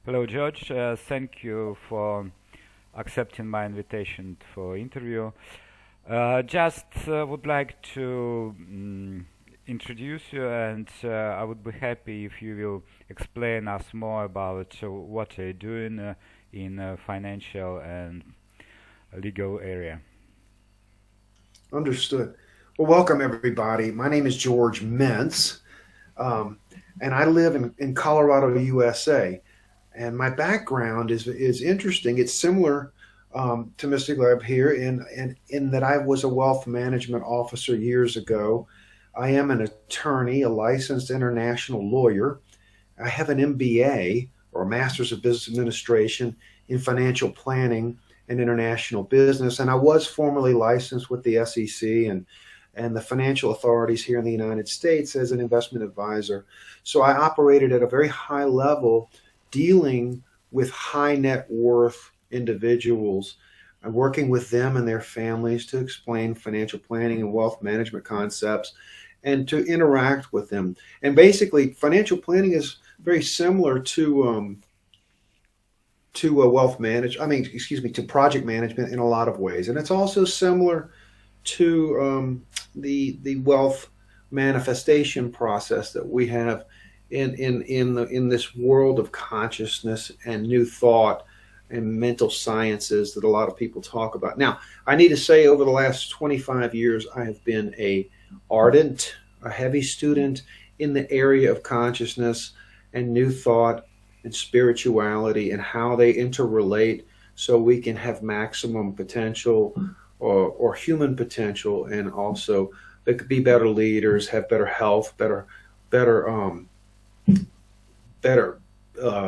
Hello, George. Thank you for accepting my invitation for interview. Just would like to introduce you, and I would be happy if you will explain us more about what you're doing in financial and legal area. Understood. Well, welcome everybody. My name is George Mentz, um, and I live in Colorado, USA. And my background is interesting. It's similar to Mr. Gleb here in that I was a wealth management officer years ago. I am an attorney, a licensed international lawyer. I have an MBA or Master's of Business Administration in financial planning and international business. And I was formerly licensed with the SEC and the financial authorities here in the United States as an investment advisor. So I operated at a very high level dealing with high net worth individuals and working with them and their families to explain financial planning and wealth management concepts and to interact with them. And basically, financial planning is very similar to a wealth manage. I mean, excuse me, to project management in a lot of ways, and it's also similar to the wealth manifestation process that we have in this world of consciousness and new thought and mental sciences that a lot of people talk about. Now, I need to say, over the last 25 years, I have been a heavy student in the area of consciousness and new thought and spirituality and how they interrelate so we can have maximum potential or human potential, and also they could be better leaders, have better health, better better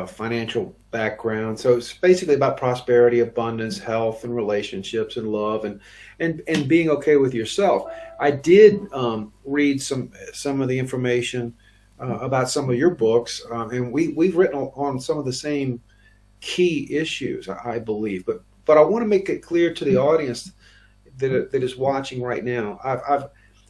financial background. So it's basically about prosperity, abundance, health, and relationships, and love, and being okay with yourself. I did read some of the information about some of your books, and we've written on some of the same key issues, I believe. But I want to make it clear to the audience that is watching right now.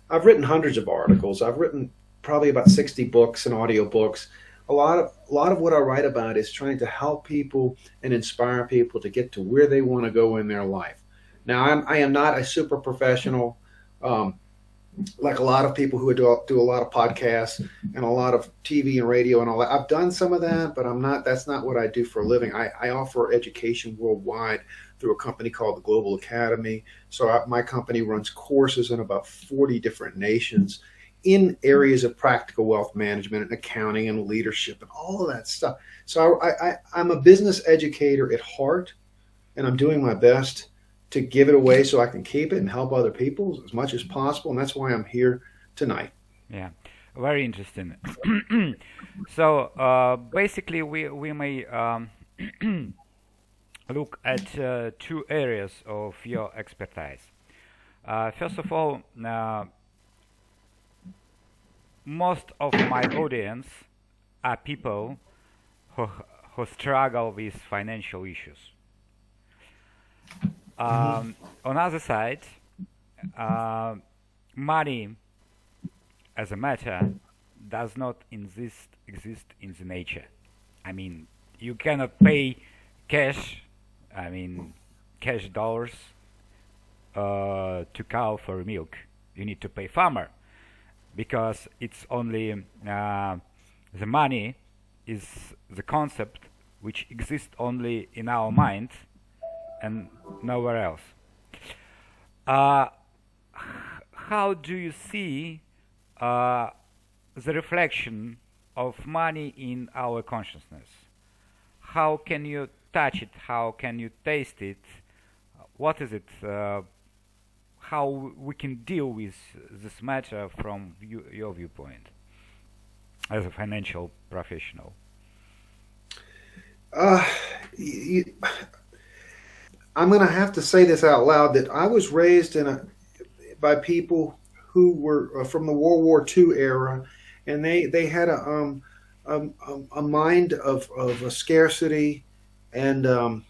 I've written hundreds of articles. I've written probably about 60 books and audiobooks. A lot of what I write about is trying to help people and inspire people to get to where they want to go in their life. Now, I am not a super professional, like a lot of people who do a lot of podcasts and a lot of TV and radio and all that. I've done some of that, but I'm not. That's not what I do for a living. I offer education worldwide through a company called the Global Academy. So my company runs courses in about 40 different nations in areas of practical wealth management and accounting and leadership and all of that stuff. So I'm a business educator at heart, and I'm doing my best to give it away so I can keep it and help other people as much as possible. And that's why I'm here tonight. Yeah, very interesting. So basically, we may look at two areas of your expertise. First of all, most of my audience are people who, who struggle with financial issues. Mm-hmm. On the other side, uh, money as a matter does not exist in the nature. I mean, you cannot pay cash, I mean, cash dollars to cow for milk. You need to pay farmer because it's only the money is the concept which exists only in our mind and nowhere else. Uh, how do you see uh, the reflection of money in our consciousness? How can you touch it? How can you taste it? What is it? How we can deal with this matter from your viewpoint as a financial professional? Uh, you, I'm going to have to say this out loud that I was raised by people who were from the World War II era, and they had a, a mind of a and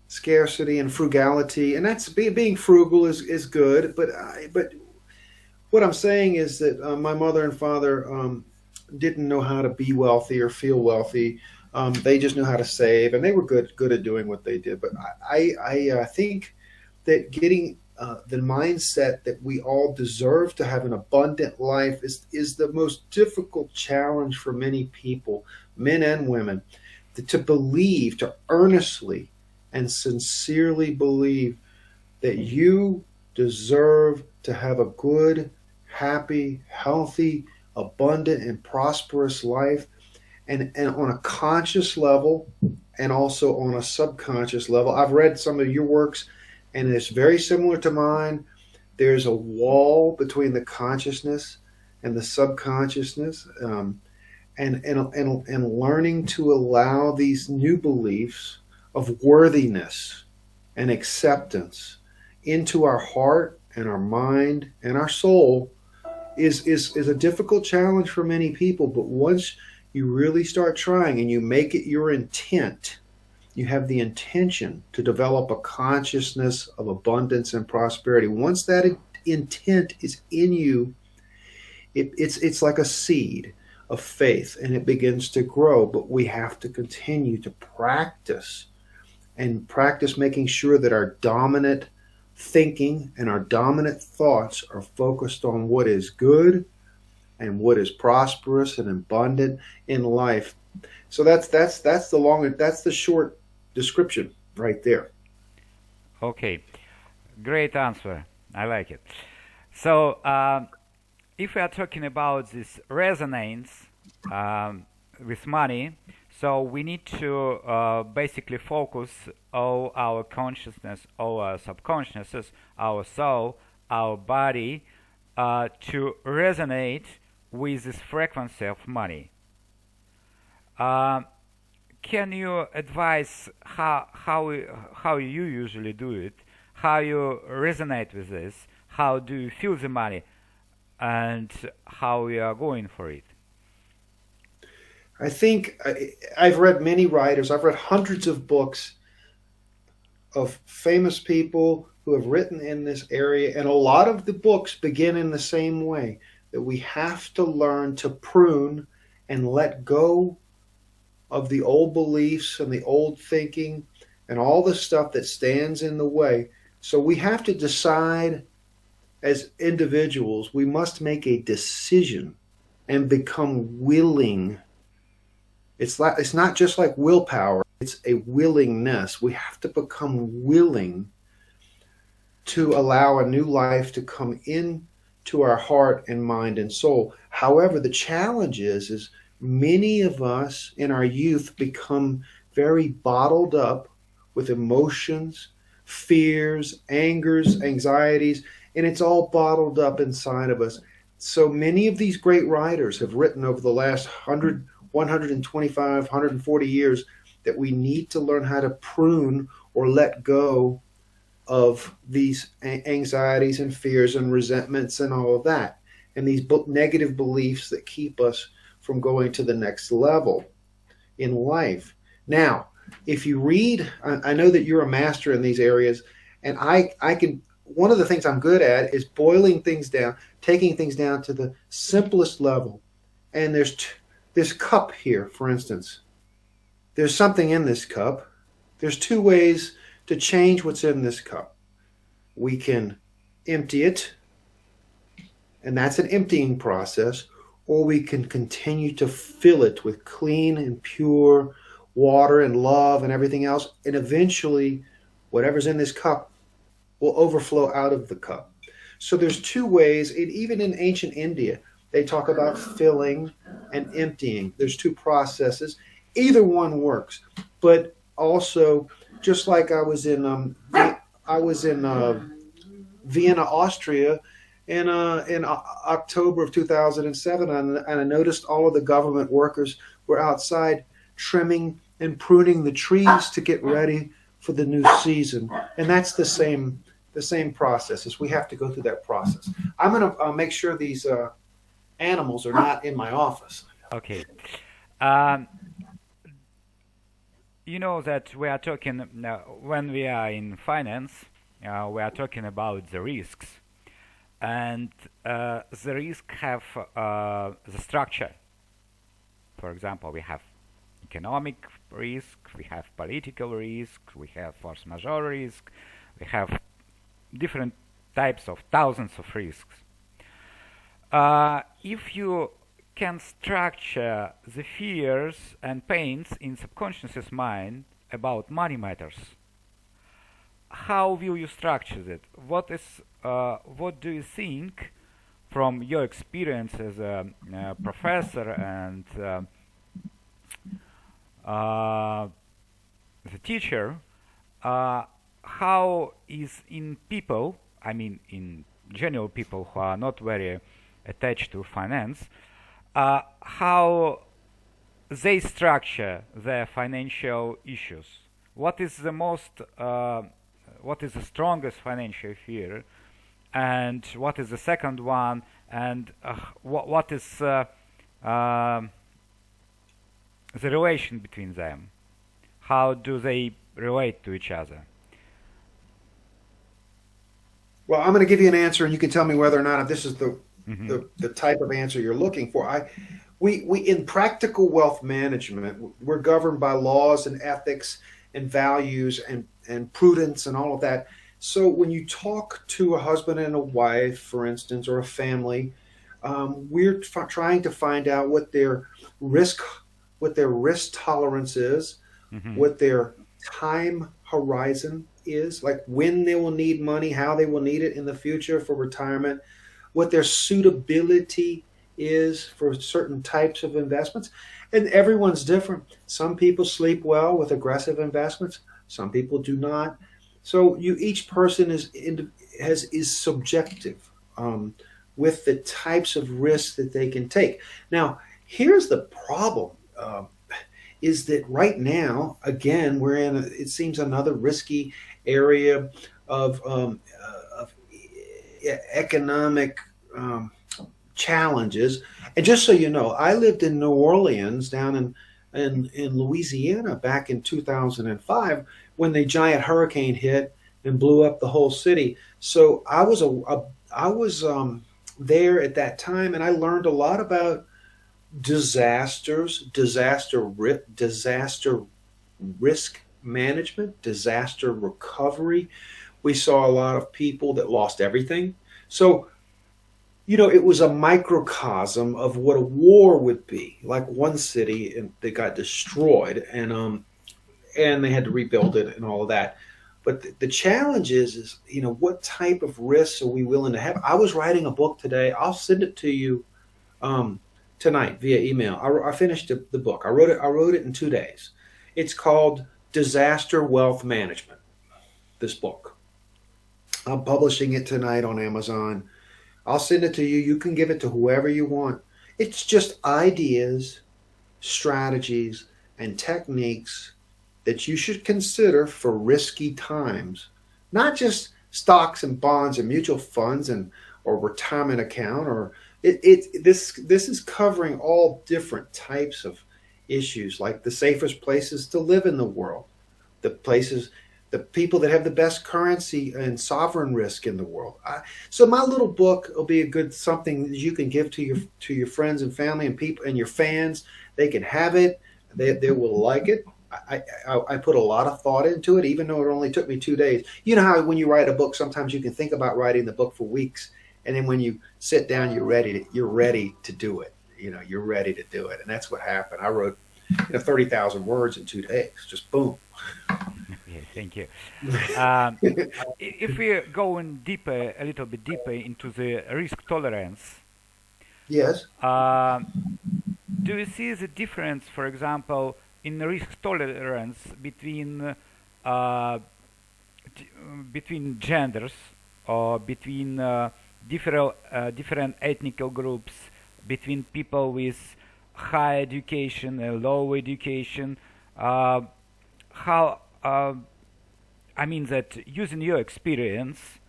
scarcity and frugality, and that's being frugal is good. But what I'm saying is that my mother and father didn't know how to be wealthy or feel wealthy. They just knew how to save, and they were good at doing what they did. But I think that getting the mindset that we all deserve to have an abundant life is the most difficult challenge for many people, men and women, to believe, to earnestly and sincerely believe that you deserve to have a good, happy, healthy, abundant, and prosperous life. And on a conscious level and also on a subconscious level. I've read some of your works, and it's very similar to mine. There's a wall between the consciousness and the subconsciousness, and learning to allow these new beliefs of worthiness and acceptance into our heart and our mind and our soul is a difficult challenge for many people. But once you really start trying and you make it your intent, you have the intention to develop a consciousness of abundance and prosperity. Once that intent is in you, it's like a seed of faith, and it begins to grow. But we have to continue to practice making sure that our dominant thinking and our dominant thoughts are focused on what is good and what is prosperous and abundant in life. So that's the short description right there. Okay, great answer. I like it. So, if we are talking about this resonance with money, so we need to basically focus all our consciousness, all our subconsciousness, our soul, our body, to resonate with this frequency of money. Can you advise how you usually do it? How you resonate with this? How do you feel the money? And how you are going for it? I think I've read many writers. I've read hundreds of books of famous people who have written in this area, and a lot of the books begin in the same way, that we have to learn to prune and let go of the old beliefs and the old thinking and all the stuff that stands in the way. So we have to decide as individuals, we must make a decision and become willing. It's not just like willpower, it's a willingness. We have to become willing to allow a new life to come in to our heart and mind and soul. However, the challenge is many of us in our youth become very bottled up with emotions, fears, angers, anxieties, and it's all bottled up inside of us. So many of these great writers have written over the last 100, 125, 140 years that we need to learn how to prune or let go of these anxieties and fears and resentments and all of that, and these negative beliefs that keep us from going to the next level in life. Now, if you read, I know that you're a master in these areas, and I can, one of the things I'm good at is boiling things down, taking things down to the simplest level. And there's this cup here, for instance. There's something in this cup. There's two ways to change what's in this cup. We can empty it, and that's an emptying process, or we can continue to fill it with clean and pure water and love and everything else, and eventually whatever's in this cup will overflow out of the cup. So there's two ways, and even in ancient India, they talk about filling and emptying. There's two processes. Either one works, but also, just like I was in Vienna, Austria, in October of 2007, and I noticed all of the government workers were outside trimming and pruning the trees to get ready for the new season, and that's the same process. As we have to go through that process. I'm going to make sure these animals are not in my office. Okay. You know that we are talking, when we are in finance, we are talking about the risks. And the risks have the structure. For example, we have economic risk, we have political risk, we have force majeure risk, we have different types of thousands of risks. If you can structure the fears and pains in subconsciousness mind about money matters, how will you structure it? What do you think from your experience as a professor and the teacher? How is in people, I mean in general people who are not very attached to finance, how they structure their financial issues? What is the strongest financial fear, and what is the second one, and what is the relation between them? How do they relate to each other? Well, I'm going to give you an answer, and you can tell me whether or not this is the type of answer you're looking for. We in practical wealth management, we're governed by laws and ethics and values and prudence and all of that. So when you talk to a husband and a wife, for instance, or a family, we're trying to find out what their risk tolerance is, what their time horizon is, like when they will need money, how they will need it in the future for retirement, what their suitability is for certain types of investments. And everyone's different. Some people sleep well with aggressive investments. Some people do not. So each person is subjective with the types of risks that they can take. Now, here's the problem. Is that right now, again, we're in, it seems, another risky area of economic challenges. And just so you know, I lived in New Orleans, down in Louisiana, back in 2005, when the giant hurricane hit and blew up the whole city. So I was there at that time, and I learned a lot about disaster risk management, disaster recovery. We saw a lot of people that lost everything. So, it was a microcosm of what a war would be. Like one city, and they got destroyed, and they had to rebuild it and all of that. But the challenge is what type of risks are we willing to have? I was writing a book today. I'll send it to you tonight via email. I finished the book. I wrote it in 2 days. It's called Disaster Wealth Management, this book. I'm publishing it tonight on Amazon. I'll send it to you. You can give it to whoever you want. It's just ideas, strategies, and techniques that you should consider for risky times. Not just stocks and bonds and mutual funds or retirement account, or this is covering all different types of issues, like the safest places to live in the world, the people that have the best currency and sovereign risk in the world. So my little book will be something that you can give to your friends and family and people and your fans. They can have it. They will like it. I put a lot of thought into it, even though it only took me 2 days. You know how when you write a book, sometimes you can think about writing the book for weeks, and then when you sit down, you're ready to do it. You're ready to do it, and that's what happened. I wrote 30,000 words in 2 days, just boom. Yeah, thank you. If we go a little bit deeper into the risk tolerance, yes. Do you see the difference, for example, in risk tolerance between genders, or between different ethnic groups, between people with high education and low education? I mean that using your experience,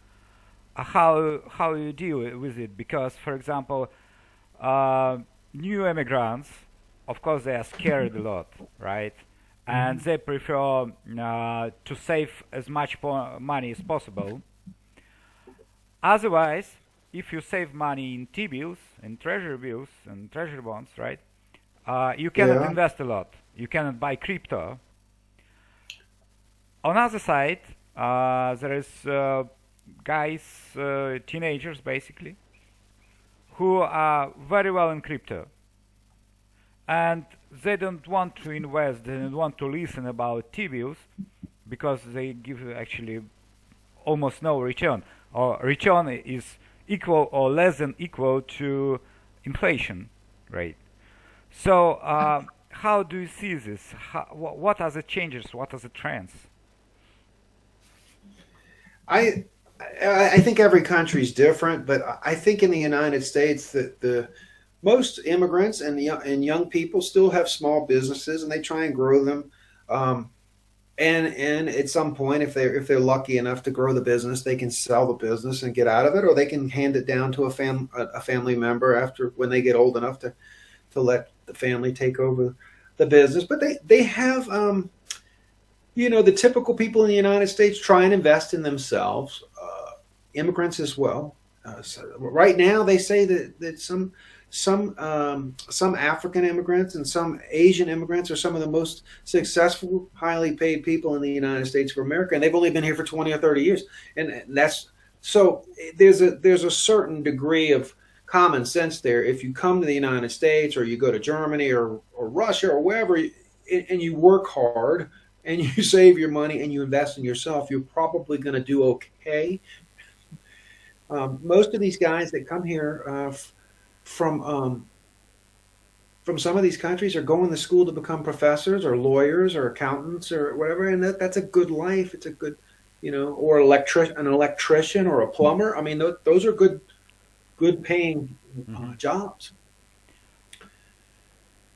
how you deal with it? Because, for example, new immigrants, of course, they are scared a lot, right? And they prefer to save as much money as possible. Otherwise, if you save money in T-bills, and treasury bills, and treasury bonds, right, you cannot invest a lot. You cannot buy crypto. On the other side, there is guys, teenagers basically, who are very well in crypto, and they don't want to invest, they don't want to listen about T-bills because they give actually almost no return, or return is equal or less than equal to inflation rate. So how do you see this? What are the changes? What are the trends? I think every country is different, but I think in the United States that the most immigrants and young people still have small businesses and they try and grow them. And at some point, if they're lucky enough to grow the business, they can sell the business and get out of it, or they can hand it down to a family member after when they get old enough to let the family take over the business. But they have the typical people in the United States try and invest in themselves, immigrants as well. So right now, they say that some African immigrants and some Asian immigrants are some of the most successful, highly paid people in the United States of America, and they've only been here for 20 or 30 years. And that's so there's a certain degree of common sense there. If you come to the United States or you go to Germany or Russia or wherever, and you work hard and you save your money and you invest in yourself, you're probably going to do okay. Most of these guys that come here from some of these countries are going to school to become professors or lawyers or accountants or whatever, and that's a good life. It's a good, or an electrician or a plumber. I mean, those are good paying jobs.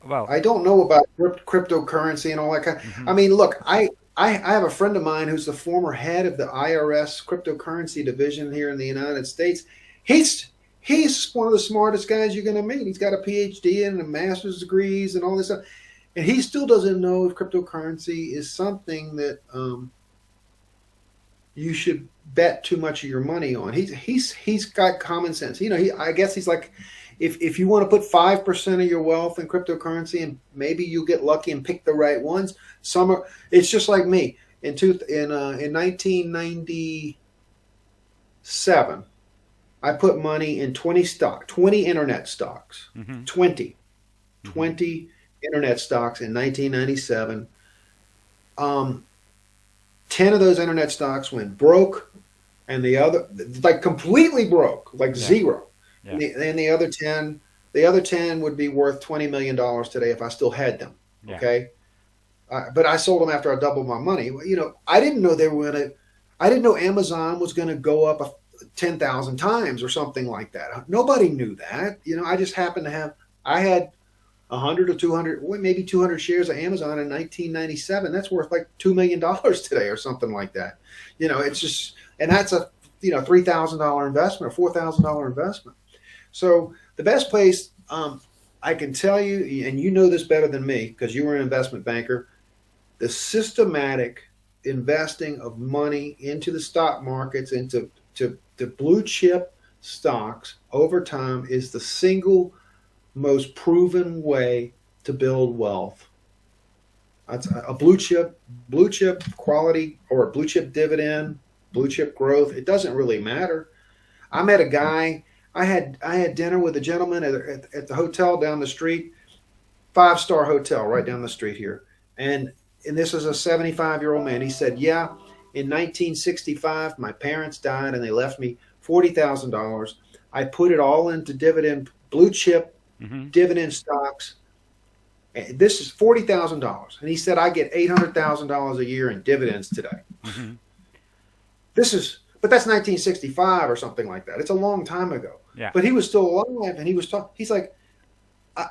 Well, I don't know about cryptocurrency and all that kind. I mean, look, I have a friend of mine who's the former head of the IRS cryptocurrency division here in the United States. He's one of the smartest guys you're going to meet. He's got a PhD and a master's degrees and all this stuff, and he still doesn't know if cryptocurrency is something that you should bet too much of your money on. He's got common sense. I guess he's like, if you want to put 5% of your wealth in cryptocurrency and maybe you get lucky and pick the right ones. It's just like me in 1997. I put money in 20 internet stocks, 20 internet stocks in 1997. 10 of those internet stocks went broke, and the other, like completely broke, like zero. Yeah. And the other 10 would be worth $20 million today if I still had them. Yeah. Okay. But I sold them after I doubled my money. I didn't know I didn't know Amazon was going to go up 10,000 times or something like that. Nobody knew that. I just happened to I had 100 or 200, maybe 200 shares of Amazon in 1997. That's worth like $2 million today or something like that. It's just, and that's a, $3,000 investment or $4,000 investment. So the best place, I can tell you, and you know this better than me because you were an investment banker, the systematic investing of money into the stock markets, into blue chip stocks over time is the single most proven way to build wealth. That's a blue chip quality or a blue chip dividend, blue chip growth. It doesn't really matter. I met a guy. I had dinner with a gentleman at the hotel down the street, 5-star hotel right down the street here. And this is a 75-year-old man. He said, yeah, in 1965, my parents died and they left me $40,000. I put it all into blue chip dividend stocks. And this is $40,000. And he said, I get $800,000 a year in dividends today. But that's 1965 or something like that. It's a long time ago. Yeah. But he was still alive, and he was talking. He's like,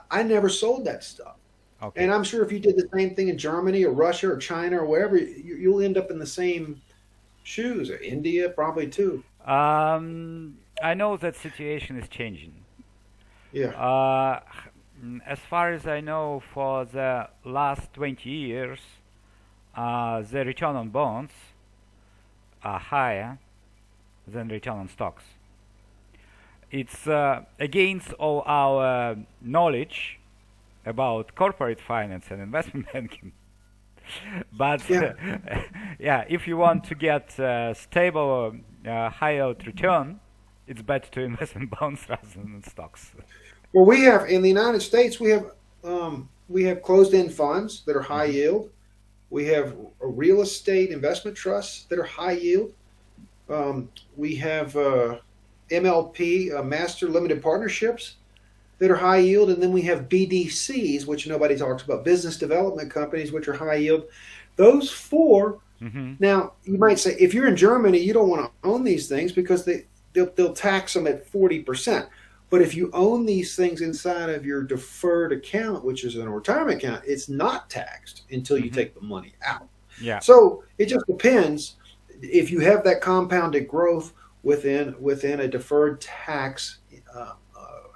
I never sold that stuff. Okay. And I'm sure if you did the same thing in Germany or Russia or China or wherever, you'll end up in the same shoes. Or India probably too. I know that situation is changing. Yeah. As far as I know, for the last 20 years, the return on bonds are higher than return on stocks. It's against all our knowledge about corporate finance and investment banking. But Yeah. yeah, if you want to get stable, high yield return, it's better to invest in bonds rather than in stocks. Well, we have in the United States we have closed-end funds that are high Hmm. yield. We have real estate investment trusts that are high yield. We have MLP, master limited partnerships that are high yield, and then we have BDCs, which nobody talks about, business development companies, which are high yield. Those four. Hmm. Now, you might say, if you're in Germany, you don't want to own these things because they'll tax them at 40%. But if you own these things inside of your deferred account, which is a retirement account, it's not taxed until you Hmm. take the money out. Yeah. So it just depends. If you have that compounded growth within a deferred tax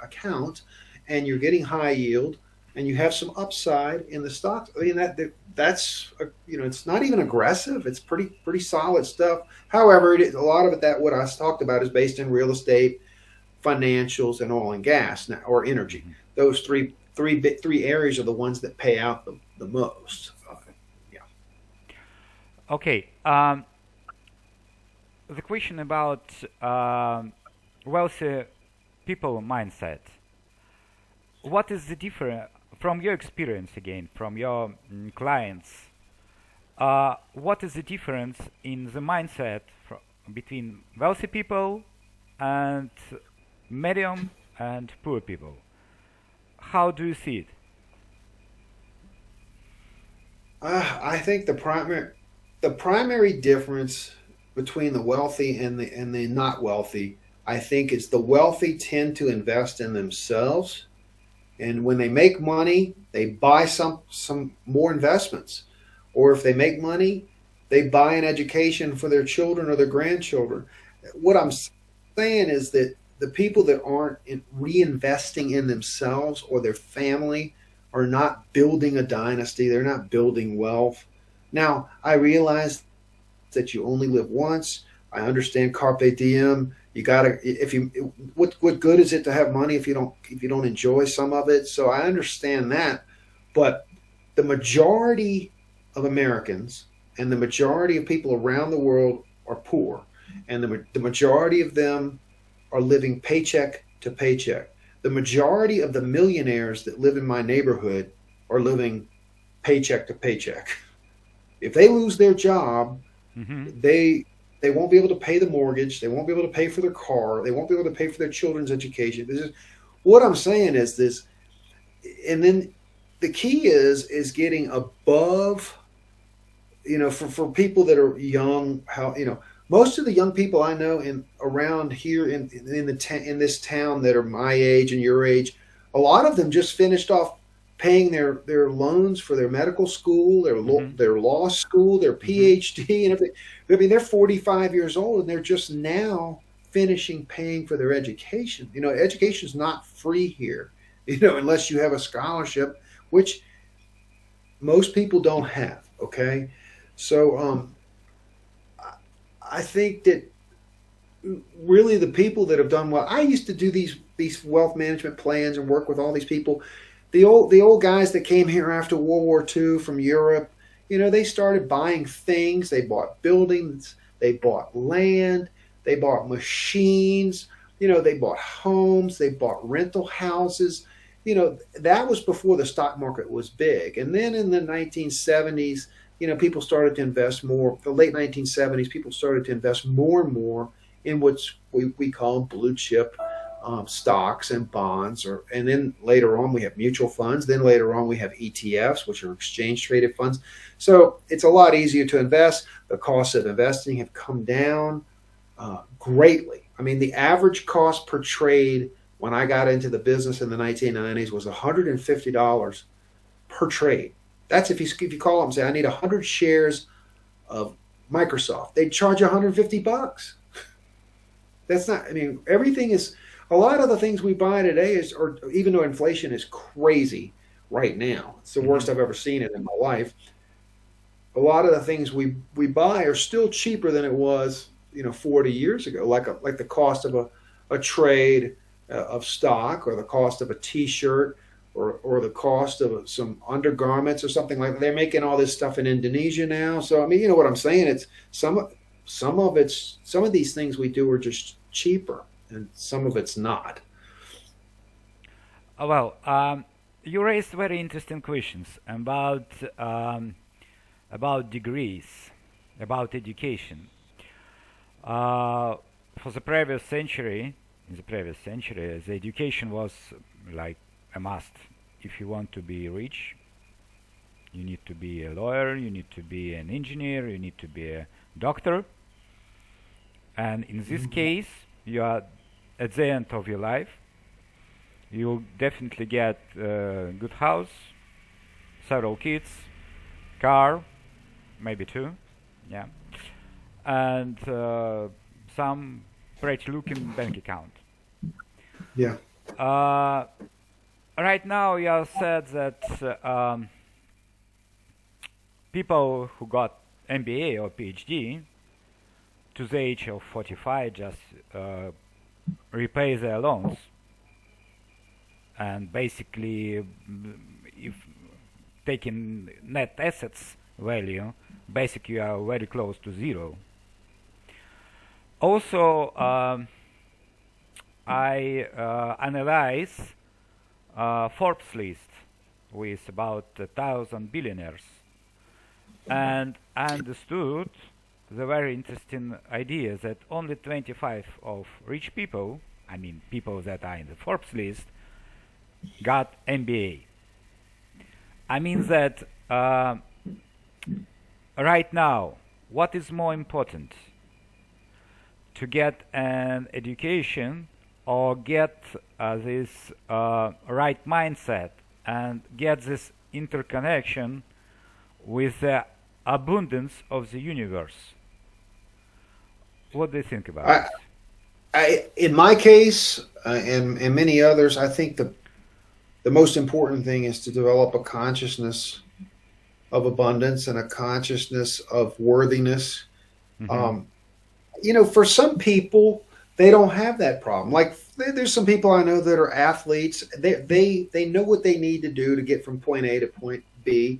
account, and you're getting high yield, and you have some upside in the stocks, I mean that's it's not even aggressive. It's pretty solid stuff. However, a lot of it that what I talked about is based in real estate, financials, and oil and gas now, or energy. Mhm. Those three areas are the ones that pay out the most. Yeah. Okay. The question about wealthy people mindset. What is the difference from your experience again, from your clients? What is the difference in the mindset between wealthy people and medium and poor people? How do you see it? I think the primary difference between the wealthy and the not wealthy, I think, is the wealthy tend to invest in themselves, and when they make money, they buy some more investments, or if they make money, they buy an education for their children or their grandchildren. What I'm saying is that the people that aren't reinvesting in themselves or their family are not building a dynasty. They're not building wealth. Now, I realize that you only live once. I understand carpe diem. You gotta if you what good is it to have money if you don't enjoy some of it? So I understand that, but the majority of Americans and the majority of people around the world are poor, and the majority of them are living paycheck to paycheck. The majority of the millionaires that live in my neighborhood are living paycheck to paycheck. If they lose their job, Hmm. they won't be able to pay the mortgage. They won't be able to pay for their car. They won't be able to pay for their children's education. What I'm saying is this, and then the key is getting above. For people that are young, most of the young people I know in around here in this town that are my age and your age, a lot of them just finished off paying their loans for their medical school, Hmm. their law school, their Hmm. PhD, and everything. I mean, they're 45 years old and they're just now finishing paying for their education. Education is not free here. Unless you have a scholarship, which most people don't have. Okay, so I think that really the people that have done well. I used to do these wealth management plans and work with all these people. The old guys that came here after World War II from Europe, they started buying things. They bought buildings, they bought land, they bought machines, they bought homes, they bought rental houses. That was before the stock market was big. And then in the 1970s, people started to invest more. The late 1970s, people started to invest more and more in what we call blue chip stocks and bonds, and then later on we have mutual funds. Then later on we have ETFs, which are exchange traded funds. So it's a lot easier to invest. The costs of investing have come down greatly. I mean, the average cost per trade when I got into the business in the 1990s was $150 per trade. That's if you call them and say I need 100 shares of Microsoft, they'd charge you $150. That's not. I mean, everything is. A lot of the things we buy today or even though inflation is crazy right now, it's the Hmm. worst I've ever seen it in my life. A lot of the things we buy are still cheaper than it was, 40 years ago. Like the cost of a trade of stock, or the cost of a T-shirt, or the cost of some undergarments or something like that. They're making all this stuff in Indonesia now. So I mean, you know what I'm saying? It's some of these things we do are just cheaper, and some of it's not. Well, you raised very interesting questions about degrees, about education. For the previous century, in the previous century, the education was like a must. If you want to be rich, you need to be a lawyer, you need to be an engineer, you need to be a doctor. And in this case, you are at the end of your life. You'll definitely get a good house, several kids, car, maybe two, yeah, and some pretty-looking bank account. Yeah. Right now, you have said that people who got MBA or PhD to the age of 45 just repay their loans, and basically, if taking net assets value, basically you are very close to zero. Also, I analyze Forbes list with about 1,000 billionaires, and understood the very interesting idea that only 25 of rich people, I mean people that are in the Forbes list, got MBA. I mean that right now, what is more important? To get an education or get this right mindset and get this interconnection with the abundance of the universe. What do you think about this? In my case, and many others, I think the most important thing is to develop a consciousness of abundance and a consciousness of worthiness. Mm-hmm. For some people, they don't have that problem. Like there's some people I know that are athletes. They know what they need to do to get from point A to point B.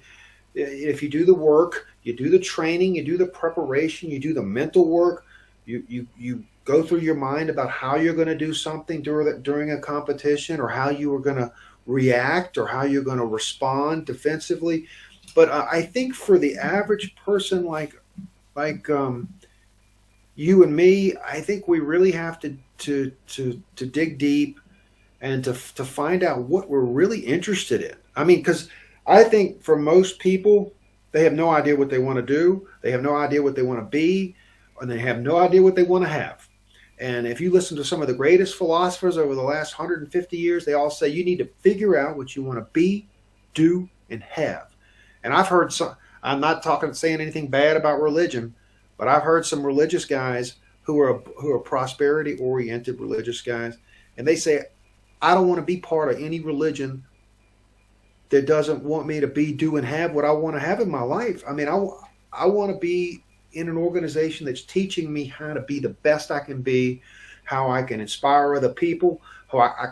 If you do the work, you do the training, you do the preparation, you do the mental work, you go through your mind about how you're going to do something during a competition, or how you are going to react, or how you're going to respond defensively. But I think for the average person like you and me, I think we really have to dig deep and to find out what we're really interested in. I mean, because I think for most people, they have no idea what they want to do. They have no idea what they want to be, and they have no idea what they want to have. And if you listen to some of the greatest philosophers over the last 150 years, they all say you need to figure out what you want to be, do, and have. And I've heard some, I'm not saying anything bad about religion, but I've heard some religious guys who are prosperity-oriented religious guys, and they say, I don't want to be part of any religion that doesn't want me to be, do, and have what I want to have in my life. I mean, I want to be in an organization that's teaching me how to be the best I can be, how I can inspire other people,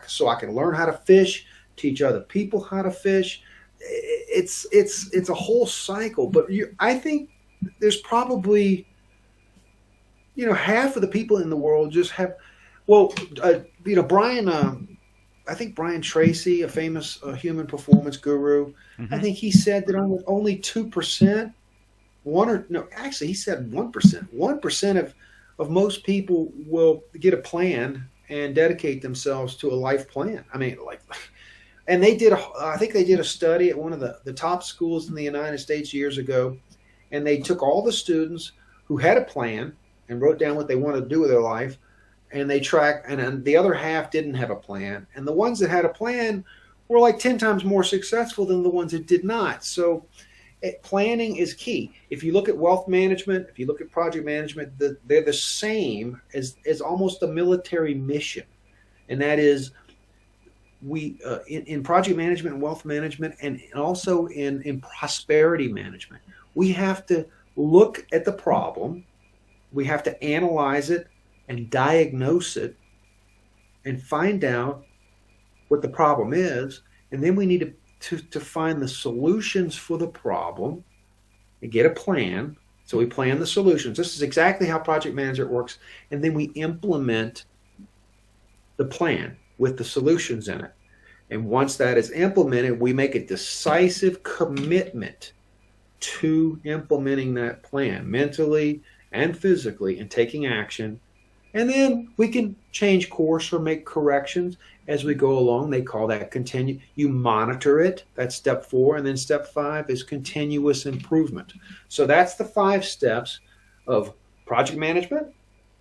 so I can learn how to fish, teach other people how to fish. It's a whole cycle. But I think there's probably, half of the people in the world just have, Brian, I think Brian Tracy, a famous human performance guru, Mm-hmm. I think he said that only 2%, he said 1%. 1% of most people will get a plan and dedicate themselves to a life plan. I mean, and I think they did a study at one of the top schools in the United States years ago, and they took all the students who had a plan and wrote down what they wanted to do with their life, and they tracked, and the other half didn't have a plan. And the ones that had a plan were like 10 times more successful than the ones that did not. So planning is key. If you look at wealth management, if you look at project management, they're the same as almost a military mission. And that is, we in project management and wealth management, and also in prosperity management, we have to look at the problem, we have to analyze it and diagnose it and find out what the problem is, And then we need to find the solutions for the problem and get a plan. So we plan the solutions. This is exactly how project manager works. And then we implement the plan with the solutions in it. And once that is implemented, we make a decisive commitment to implementing that plan mentally and physically and taking action. And then we can change course or make corrections as we go along. They call that continue. You monitor it. That's step 4. And then step 5 is continuous improvement. So that's the 5 steps of project management,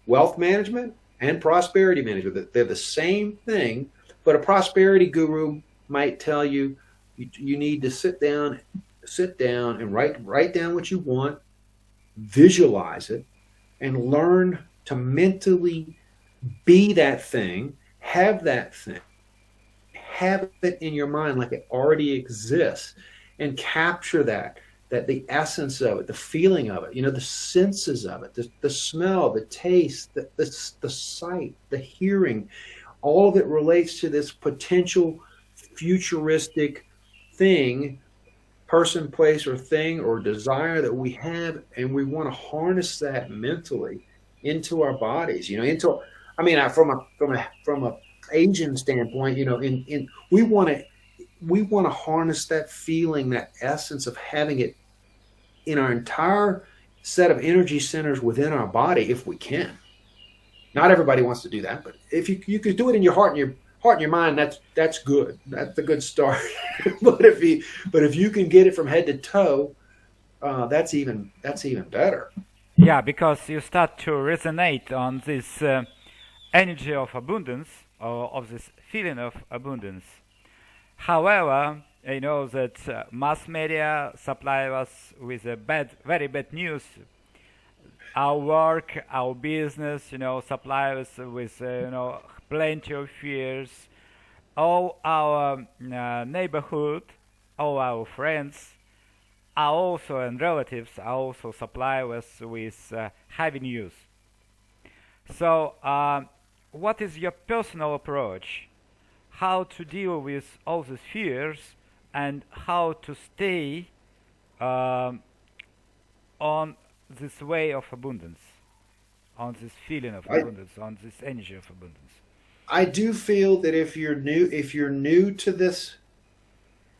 wealth management, and prosperity management. They're the same thing, but a prosperity guru might tell you you need to sit down and write down what you want, visualize it, and learn to mentally be that thing, have that thing, have it in your mind like it already exists, and capture that the essence of it, the feeling of it, the senses of it, the smell, the taste, the sight, the hearing. All of it relates to this potential futuristic thing, person, place, or thing, or desire that we have, and we want to harness that mentally into our bodies. From a Asian standpoint, we want to harness that feeling, that essence of having it in our entire set of energy centers within our body, if we can. Not everybody wants to do that, but if you could do it in your heart and your mind, that's good. That's a good start. but if you can get it from head to toe, that's even better. Yeah, because you start to resonate on this energy of abundance, or of this feeling of abundance. However, I know that mass media supply us with very bad news. Our work, our business, supply us with plenty of fears. All our neighborhood, all our friends are also, and relatives are also supply us with heavy news. So, what is your personal approach? How to deal with all these fears, and how to stay on this way of abundance, on this feeling of abundance, on this energy of abundance? I do feel that if you're new to this,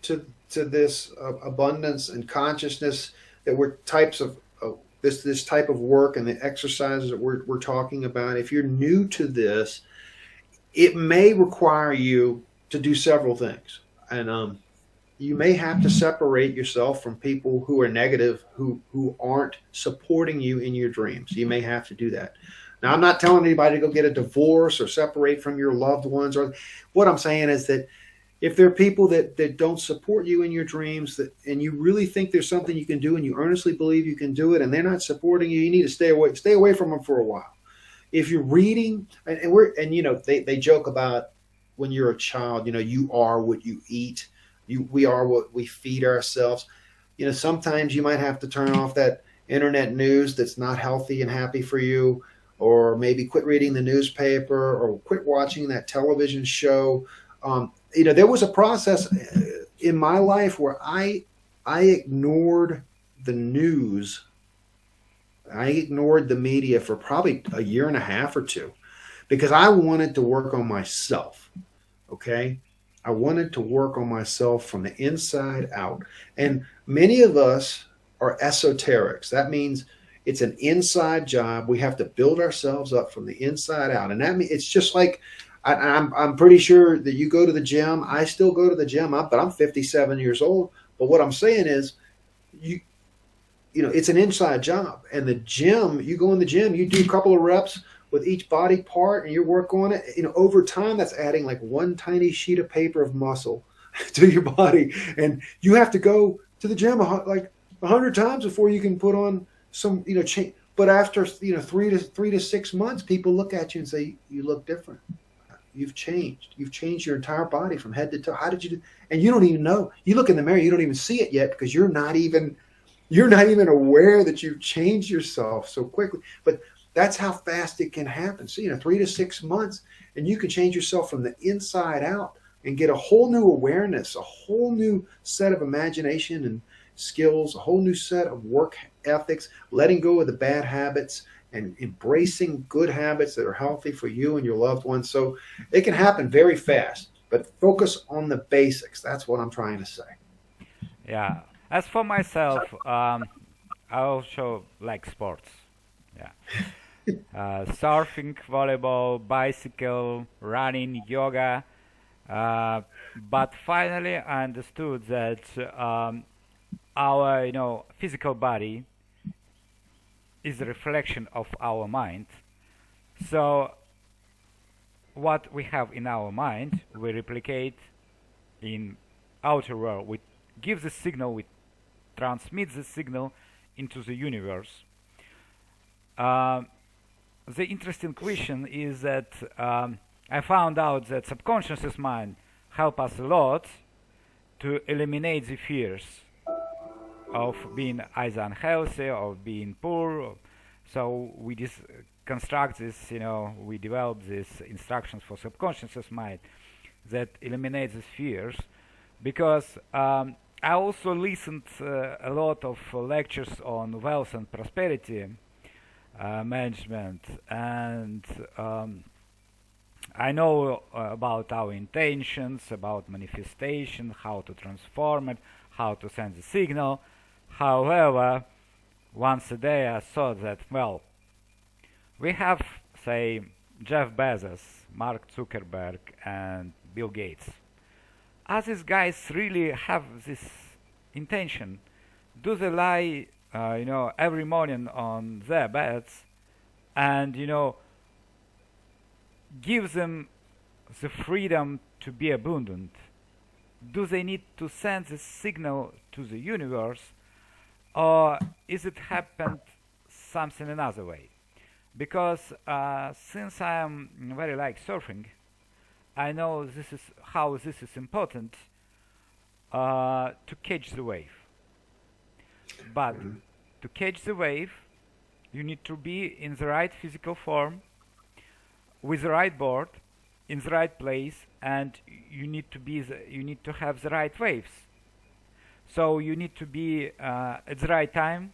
to this abundance and consciousness, that we're types of this type of work and the exercises that we're talking about, if you're new to this, it may require you to do several things, and you may have to separate yourself from people who are negative, who aren't supporting you in your dreams. You may have to do that. Now, I'm not telling anybody to go get a divorce or separate from your loved ones. Or what I'm saying is that if there are people that don't support you in your dreams, and you really think there's something you can do, and you earnestly believe you can do it, and they're not supporting you, you need to stay away from them for a while. If you're reading, they joke about when you're a child, you are what you eat. We are what we feed ourselves. Sometimes you might have to turn off that internet news that's not healthy and happy for you, or maybe quit reading the newspaper, or quit watching that television show. There was a process in my life where I ignored the news. I ignored the media for probably a year and a half or two, because I wanted to work on myself. Okay. I wanted to work on myself from the inside out. And many of us are esoterics. That means it's an inside job. We have to build ourselves up from the inside out. And that means it's just like, I'm pretty sure that you go to the gym. I still go to the gym, but I'm 57 years old. But what I'm saying is, it's an inside job. And the gym, you go in the gym, you do a couple of reps with each body part, and you work on it. Over time, that's adding like one tiny sheet of paper of muscle to your body. And you have to go to the gym like 100 times before you can put on some, change. But after, 3 to 6 months, people look at you and say, you look different. You've changed. You've changed your entire body from head to toe. How did you do? And you don't even know. You look in the mirror, you don't even see it yet, because you're not even aware that you've changed yourself so quickly. But that's how fast it can happen. So, 3 to 6 months, and you can change yourself from the inside out and get a whole new awareness, a whole new set of imagination and skills, a whole new set of work ethics, letting go of the bad habits and embracing good habits that are healthy for you and your loved ones. So it can happen very fast, but focus on the basics. That's what I'm trying to say. Yeah. As for myself, I also like sports. Yeah. Surfing, volleyball, bicycle, running, yoga. But finally, I understood that our, physical body is a reflection of our mind. So what we have in our mind, we replicate in outer world. We give the signal, we transmit the signal into the universe. The interesting question is that I found out that subconscious mind help us a lot to eliminate the fears of being either unhealthy or being poor. So we just construct this, we develop these instructions for subconscious mind that eliminates these fears. Because I also listened a lot of lectures on wealth and prosperity management, and I know about our intentions, about manifestation, how to transform it, how to send the signal. However, once a day I thought that, well, we have, say, Jeff Bezos, Mark Zuckerberg, and Bill Gates. Are these guys really have this intention? Do they lie, every morning on their beds and, give them the freedom to be abundant? Do they need to send this signal to the universe, or is it happened something another way? Because since I am very like surfing, I know this is how this is important to catch the wave. But to catch the wave, you need to be in the right physical form, with the right board, in the right place, and you need to have the right waves. So you need to be at the right time,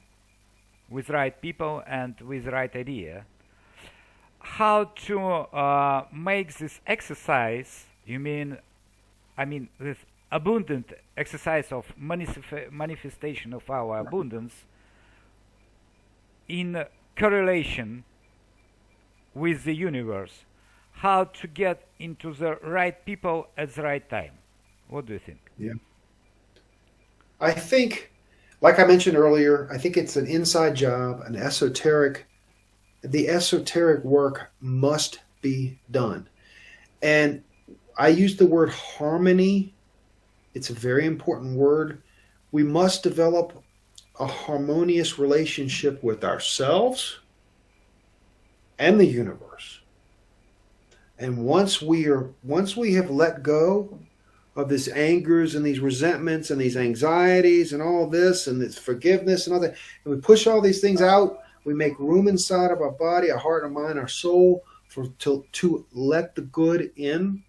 with the right people, and with the right idea. How to make this exercise? This abundant exercise of manifestation of our abundance in correlation with the universe. How to get into the right people at the right time? What do you think? Yeah. I think, like I mentioned earlier, I think it's an inside job, the esoteric work must be done. And I use the word harmony. It's a very important word. We must develop a harmonious relationship with ourselves and the universe. And once we have let go of these angers and these resentments and these anxieties and all this and this forgiveness and all that, and we push all these things out, we make room inside of our body, our heart, our mind, our soul to let the good in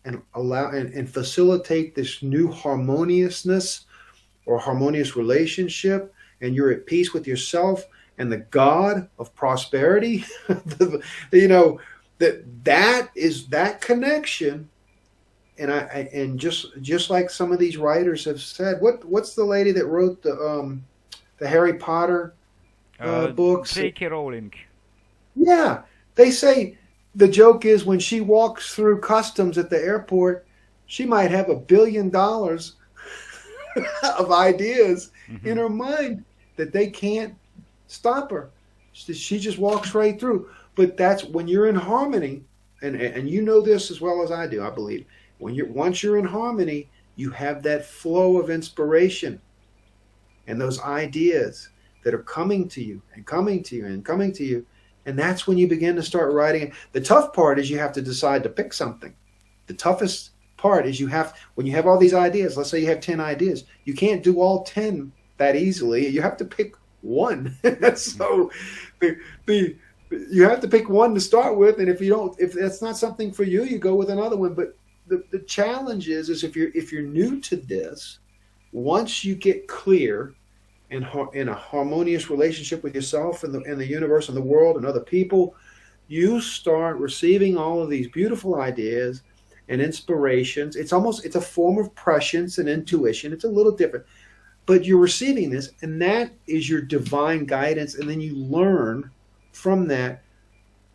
and allow and facilitate this new harmoniousness or harmonious relationship, and you're at peace with yourself and the God of prosperity. that is that connection. And just like some of these writers have said, what's the lady that wrote the Harry Potter books? J.K. Rowling. Yeah, they say the joke is when she walks through customs at the airport, she might have $1 billion of ideas in her mind that they can't stop her. She just walks right through. But that's when you're in harmony, and you know this as well as I do, I believe. Once you're in harmony, you have that flow of inspiration and those ideas that are coming to you and coming to you and coming to you. And that's when you begin to start writing. The tough part is you have to decide to pick something. The toughest part is when you have all these ideas, let's say you have 10 ideas, you can't do all 10 that easily. You have to pick one. So you have to pick one to start with. And if that's not something for you, you go with another one. But the challenge is if you're new to this, once you get clear and in a harmonious relationship with yourself and the universe and the world and other people, you start receiving all of these beautiful ideas and inspirations. It's a form of prescience and intuition. It's a little different, but you're receiving this, and that is your divine guidance. And then you learn from that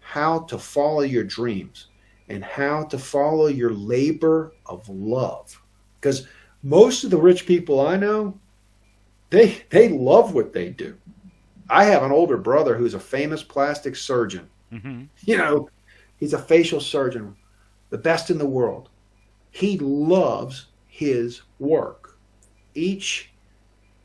how to follow your dreams and how to follow your labor of love. Because most of the rich people I know, they love what they do. I have an older brother who's a famous plastic surgeon. Mm-hmm. You know, he's a facial surgeon, the best in the world. He loves his work. Each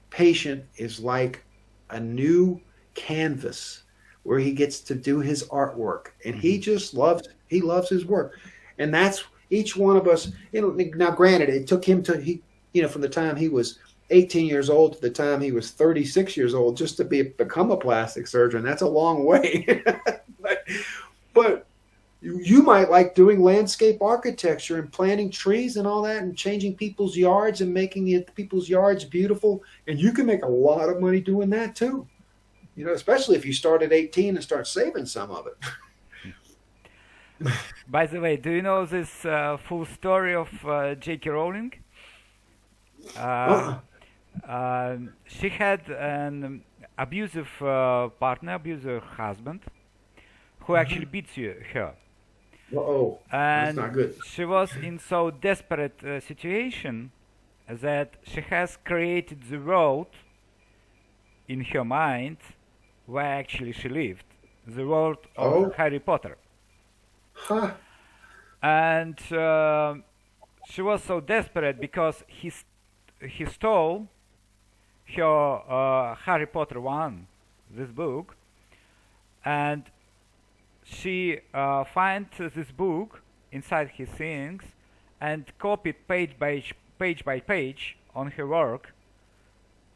patient is like a new canvas where he gets to do his artwork, and he just loves his work. And that's each one of us. Now granted, it took him from the time he was 18 years old to the time he was 36 years old just to become a plastic surgeon. That's a long way. but you might like doing landscape architecture and planting trees and all that and changing people's yards and making people's yards beautiful. And you can make a lot of money doing that too. Especially if you start at 18 and start saving some of it. By the way, do you know this full story of J.K. Rowling? She had an abusive partner, abusive husband, who actually beats her. Uh-oh, that's not good. She was in so desperate situation that she has created the world in her mind where actually she lived, the world of Harry Potter. Huh. And she was so desperate because he stole her Harry Potter 1, this book, and she finds this book inside his things and copied page by page on her work,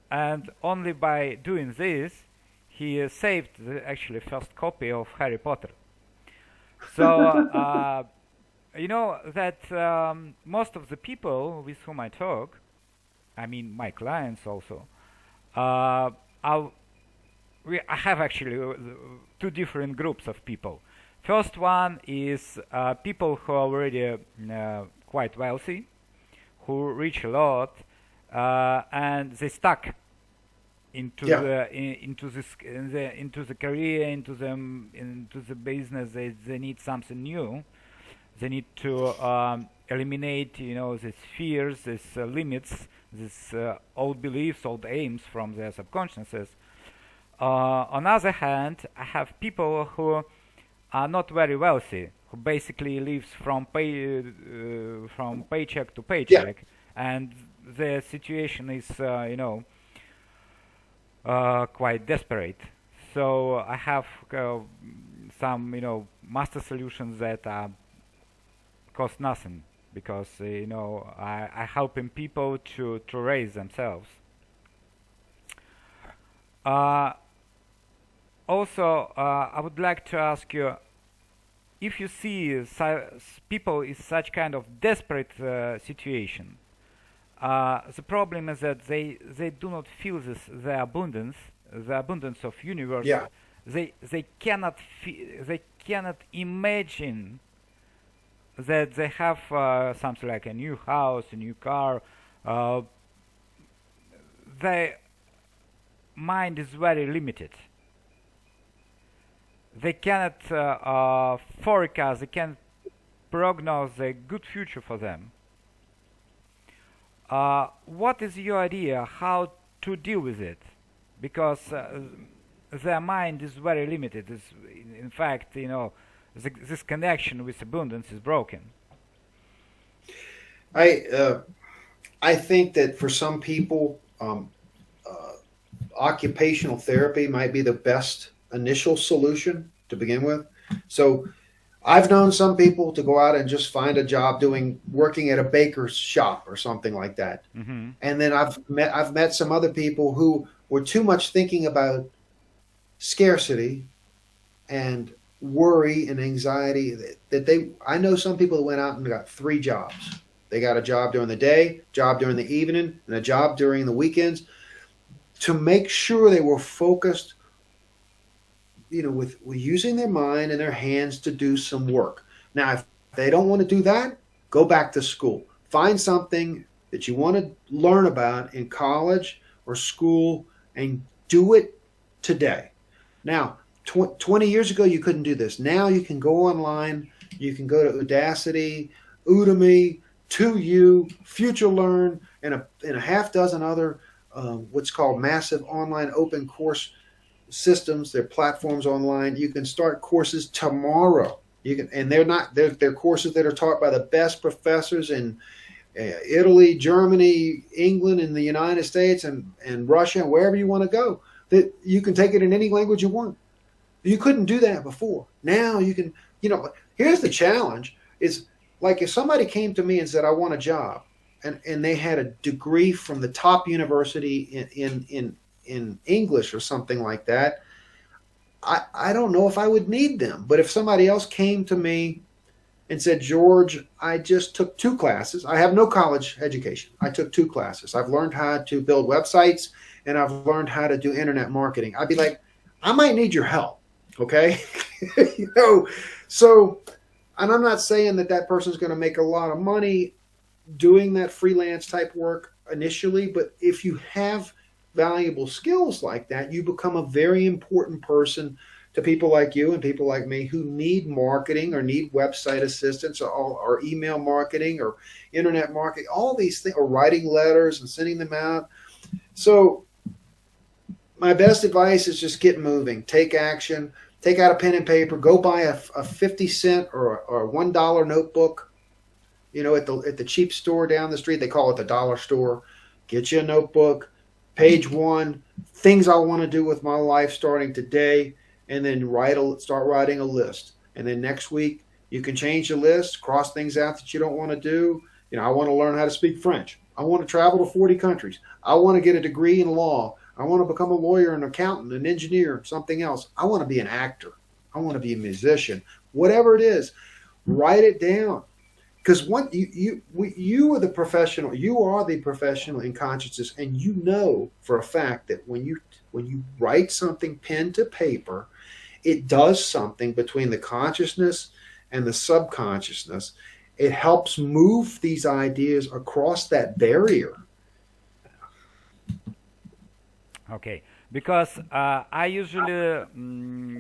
and only by doing this he saved the actually first copy of Harry Potter. So you know that most of the people with whom I talk, I mean my clients also, I have actually two different groups of people. First one is people who are already quite wealthy, who reach a lot, and they stuck into the career, into the business. They need something new. They need to eliminate, these fears, these limits, these old beliefs, old aims from their subconsciousness. On the other hand, I have people who are not very wealthy, who basically lives from paycheck to paycheck, and their situation is, quite desperate. So I have some, master solutions that cost nothing, because I helping people to raise themselves. Also, I would like to ask you, if you see people in such kind of desperate situation, the problem is that they do not feel the abundance of universe. Yeah. They cannot they cannot imagine that they have something like a new house, a new car. Their mind is very limited. They cannot forecast, they can't prognose a good future for them. What is your idea how to deal with it? Because their mind is very limited. In fact, this connection with abundance is broken. I think that for some people, occupational therapy might be the best initial solution to begin with. So I've known some people to go out and just find a job working at a baker's shop or something like that. Mm-hmm. And then I've met some other people who were too much thinking about scarcity and worry and anxiety that I know some people that went out and got 3 jobs. They got a job during the day, job during the evening, and a job during the weekends to make sure they were focused, with using their mind and their hands to do some work. Now, if they don't want to do that, go back to school. Find something that you want to learn about in college or school and do it today. Now, 20 years ago, you couldn't do this. Now you can go online. You can go to Udacity, Udemy, 2U, FutureLearn, and a half dozen other what's called massive online open course systems. They're platforms online. You can start courses tomorrow. And they're courses that are taught by the best professors in Italy, Germany, England, and the United States, and Russia, and wherever you want to go. That you can take it in any language you want. You couldn't do that before. Now you can. Here's the challenge: is like if somebody came to me and said, "I want a job," and they had a degree from the top university in English or something like that. I don't know if I would need them. But if somebody else came to me and said, George, I just took 2 classes. I have no college education. I took 2 classes. I've learned how to build websites and I've learned how to do internet marketing. I'd be like, I might need your help. Okay. So, and I'm not saying that person's going to make a lot of money doing that freelance type work initially, but if you have valuable skills like that, you become a very important person to people like you and people like me who need marketing or need website assistance or email marketing or internet marketing, all these things, or writing letters and sending them out. So my best advice is just get moving, take action, take out a pen and paper, go buy a 50-cent or a $1 notebook, at the cheap store down the street. They call it the dollar store. Get you a notebook. Page 1, things I want to do with my life starting today, and then start writing a list. And then next week, you can change the list, cross things out that you don't want to do. I want to learn how to speak French. I want to travel to 40 countries. I want to get a degree in law. I want to become a lawyer, an accountant, an engineer, something else. I want to be an actor. I want to be a musician. Whatever it is, write it down. Because you are the professional. You are the professional in consciousness, and you know for a fact that when you write something pen to paper, it does something between the consciousness and the subconsciousness. It helps move these ideas across that barrier. Okay, because I usually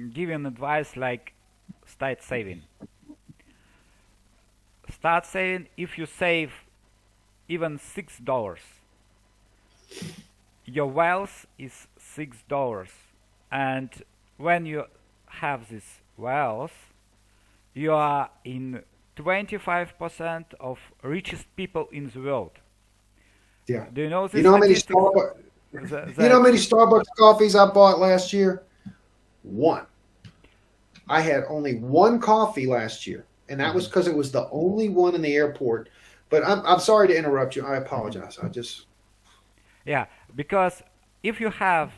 give an advice like start saving. Start saving. If you save even $6, your wealth is $6. And when you have this wealth, you are in 25% of richest people in the world. Yeah. Do you know this? You know how many Starbucks coffees I bought last year? 1. I had only 1 coffee last year. And that was because it was the only one in the airport. But I'm sorry to interrupt you. I apologize. Yeah, because if you have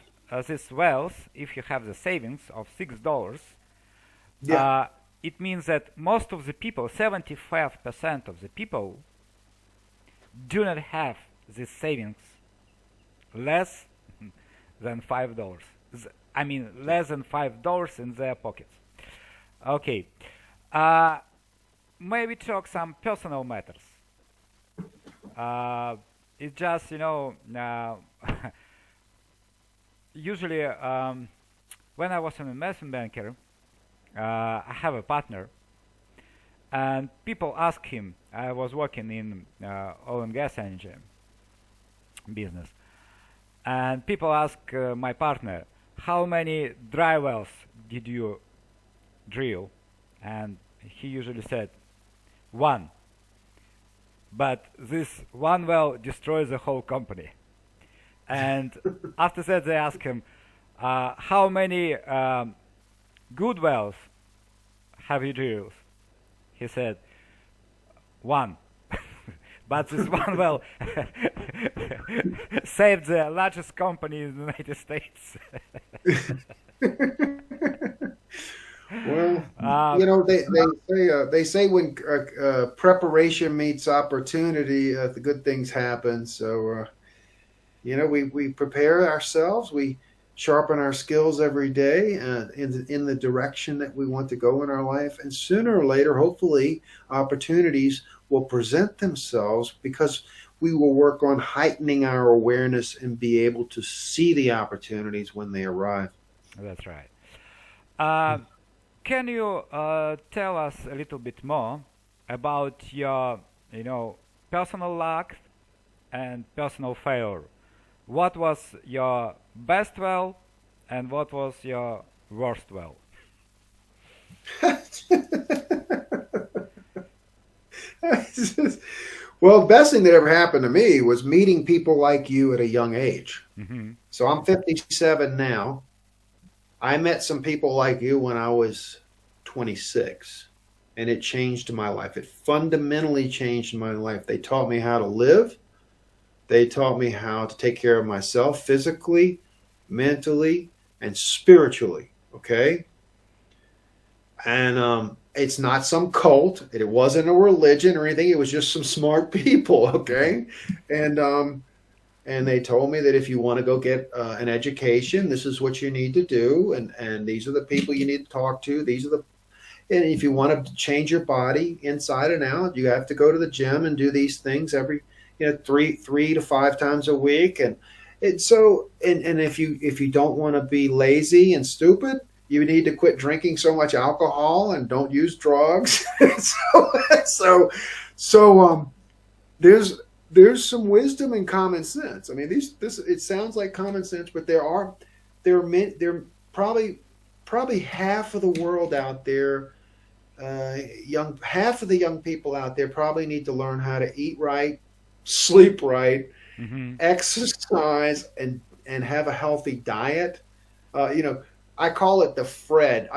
this wealth, if you have the savings of $6, it means that most of the people, 75% of the people, do not have these savings less than $5. I mean, less than $5 in their pockets. Okay. Maybe talk some personal matters. It's just, usually when I was an investment banker, I have a partner, and people ask him, I was working in oil and gas energy business, and people ask my partner, how many dry wells did you drill? And he usually said, 1. But this 1 well destroys the whole company. And after that they ask him, how many good wells have you drilled? He said, 1. But this 1 well saved the largest company in the United States. Well, Uh, You know, they say when preparation meets opportunity, the good things happen. So you know, we prepare ourselves, we sharpen our skills every day in the direction that we want to go in our life, and sooner or later, hopefully, opportunities will present themselves because we will work on heightening our awareness and be able to see the opportunities when they arrive. that's right. Uh, can you tell us a little bit more about your, personal luck and personal failure? What was your best well, and what was your worst well? Well, the best thing that ever happened to me was meeting people like you at a young age. Hmm. So I'm 57 now. I met some people like you when I was 26, and it changed my life. It fundamentally changed my life. They taught me how to live. They taught me how to take care of myself physically, mentally, and spiritually. Okay. And it's not some cult. It wasn't a religion or anything. It was just some smart people. Okay. And, and they told me that if you want to go get an education, this is what you need to do. And these are the people you need to talk to. These are the, and if you want to change your body inside and out, you have to go to the gym and do these things every, three to five times a week. And so, and if you don't want to be lazy and stupid, you need to quit drinking so much alcohol and don't use drugs. So there's some wisdom and common sense. I mean, this it sounds like common sense, but there probably half of the world out there, half of the young people out there probably need to learn how to eat right, sleep right, Hmm. exercise, and have a healthy diet. I call it the Fred.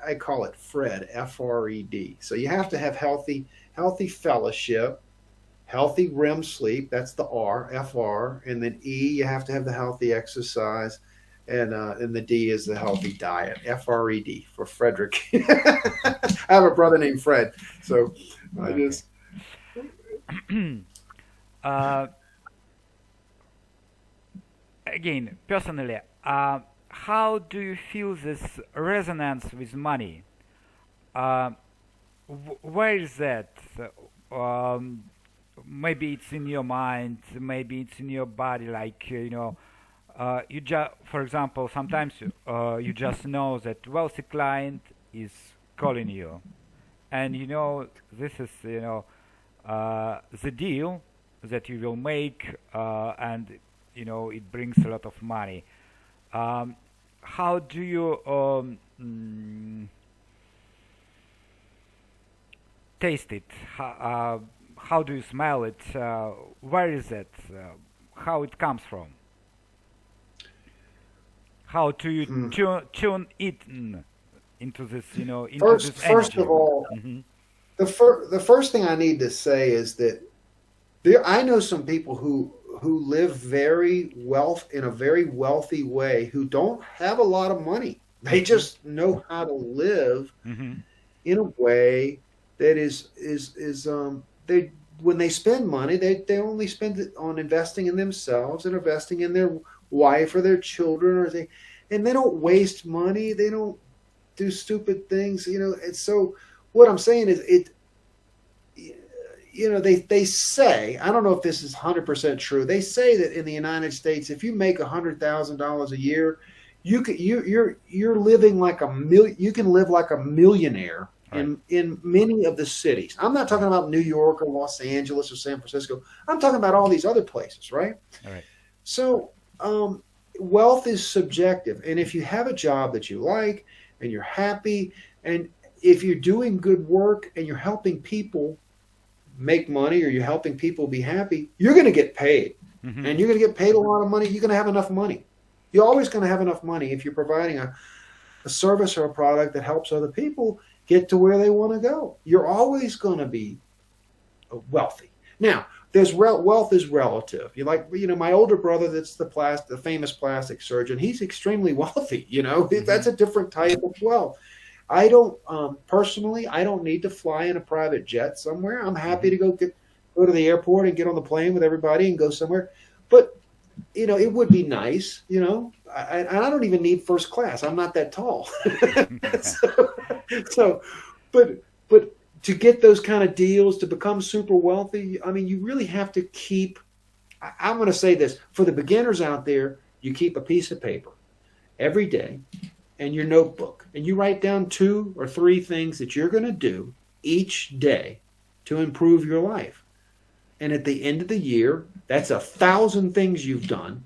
I call it Fred, FRED. So you have to have healthy fellowship, healthy REM sleep. That's the R, FR, and then E. You have to have the healthy exercise, and the D is the healthy diet. FRED for Frederick. I have a brother named Fred, so I Okay. just uh, Again, personally, how do you feel this resonance with money? Uh, where is that? Um, Maybe it's in your mind, maybe it's in your body. Like you just, for example, sometimes you just know that wealthy client is calling you, and this is the deal that you will make, and it brings a lot of money. Um, how do you taste it? How do you smell it? Where is it? How it comes from? How do you hmm. tune it into this, into this First energy? of all, Hmm. the first thing I need to say is that I know some people who live in a very wealthy way who don't have a lot of money. They Hmm. just know how to live Hmm. in a way that is they when they spend money, they only spend it on investing in themselves and investing in their wife or their children, and they don't waste money. They don't do stupid things. And so what I'm saying is they say, I don't know if this is 100% true. They say that in the United States, if you make $100,000 a year, you're living like you can live like a millionaire Right. in many of the cities. I'm not talking Right. about New York or Los Angeles or San Francisco. I'm talking about all these other places, right? All right. So wealth is subjective, and if you have a job that you like and you're happy, and if you're doing good work and you're helping people make money, or you're helping people be happy, you're going to get paid. Hmm. And you're going to get paid a lot of money. You're going to have enough money. You're always going to have enough money if you're providing a service or a product that helps other people get to where they want to go. You're always going to be wealthy. Now, wealth is relative. My older brother, that's the famous plastic surgeon. He's extremely wealthy. Hmm. That's a different type of wealth. I don't personally. I don't need to fly in a private jet somewhere. I'm happy to go to the airport and get on the plane with everybody and go somewhere. But it would be nice. I don't even need first class. I'm not that tall. so, but to get those kind of deals, to become super wealthy, I mean, you really have to keep. I'm going to say this for the beginners out there: you keep a piece of paper every day and your notebook, and you write down 2 or 3 things that you're going to do each day to improve your life. And at the end of the year, that's 1,000 things you've done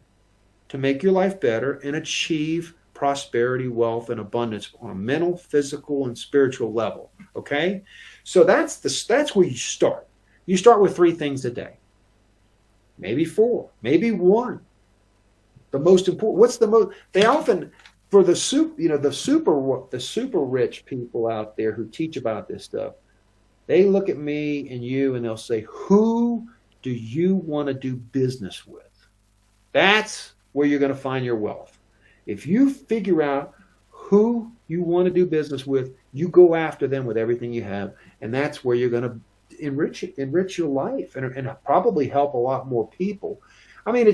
to make your life better and achieve prosperity, wealth, and abundance on a mental, physical, and spiritual level. Okay? So that's where you start. You start with 3 things a day. Maybe 4, maybe 1. The most important, what's the most, they often, for the super rich people out there who teach about this stuff, they look at me and you and they'll say, who do you want to do business with? That's where you're going to find your wealth. If you figure out who you want to do business with, you go after them with everything you have, and that's where you're going to enrich your life and probably help a lot more people. I mean,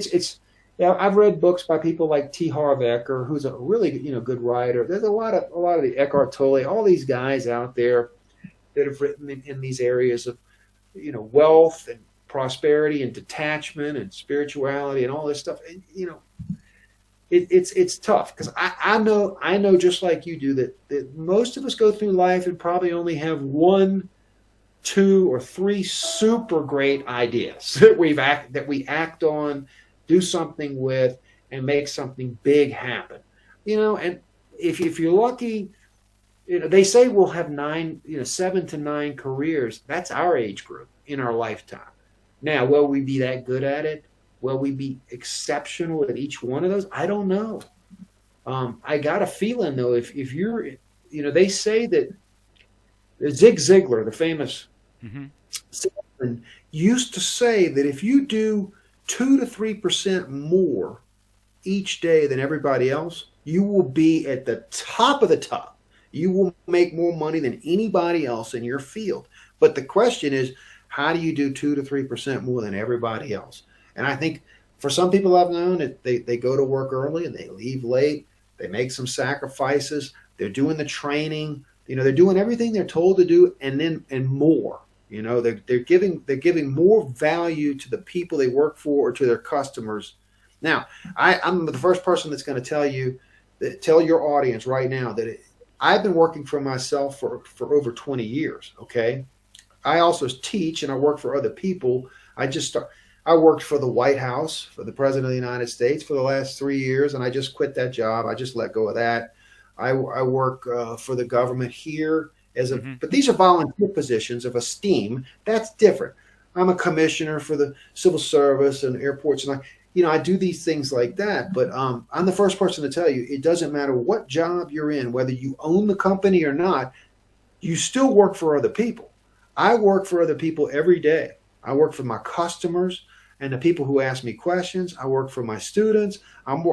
I've read books by people like T. Harv Eker, who's a really good writer. There's a lot of the Eckhart Tolle, all these guys out there that have written in these areas of wealth and prosperity and detachment and spirituality and all this stuff. And it's tough because I know just like you do that most of us go through life and probably only have 1, 2, or 3 super great ideas that we act on, do something with, and make something big happen. And if you're lucky, they say we'll have 7 to 9 careers. That's our age group in our lifetime. Now, will we be that good at it? Will we be exceptional at each one of those? I don't know. I got a feeling though, if you're, they say that Zig Ziglar, the famous salesman, used to say that if you do 2 to 3% more each day than everybody else, you will be at the top of the top. You will make more money than anybody else in your field. But the question is, how do you do 2 to 3% more than everybody else? And I think for some people I've known, they go to work early and they leave late. They make some sacrifices. They're doing the training. They're doing everything they're told to do, and more. They're giving more value to the people they work for or to their customers. Now, I'm the first person that's going to tell your audience right now that I've been working for myself for over 20 years. Okay, I also teach and I work for other people. I worked for the White House, for the President of the United States for the last 3 years, and I just quit that job. I just let go of that. I work for the government here but these are volunteer positions of esteem. That's different. I'm a commissioner for the civil service and airports, and I do these things like that. But I'm the first person to tell you, it doesn't matter what job you're in, whether you own the company or not, you still work for other people. I work for other people every day. I work for my customers and the people who ask me questions. I work for my students. I'm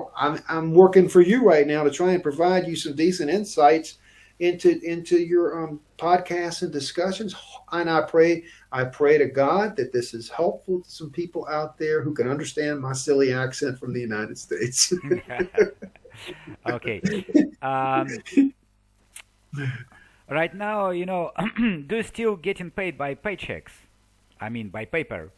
working for you right now to try and provide you some decent insights into your podcasts and discussions. And I pray to God that this is helpful to some people out there who can understand my silly accent from the United States. Okay. Right now, do you still getting paid by paychecks? I mean, by paper.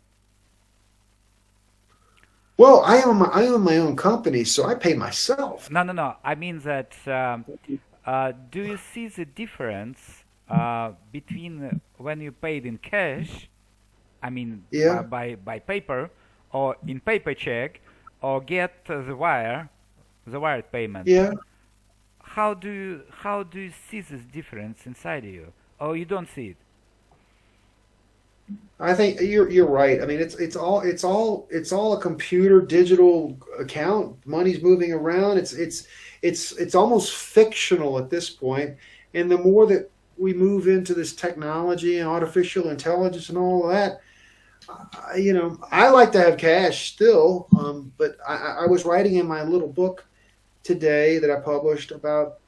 Well, I own my own company, so I pay myself. No. I mean that. Do you see the difference between when you paid in cash, I mean, by paper, or in paper check, or get the wire payment? Yeah. How do you see this difference inside you, or you don't see it? I think you're right. I mean, it's all a computer digital account. Money's moving around. It's almost fictional at this point. And the more that we move into this technology and artificial intelligence and all of that, I like to have cash still. But I was writing in my little book today that I published about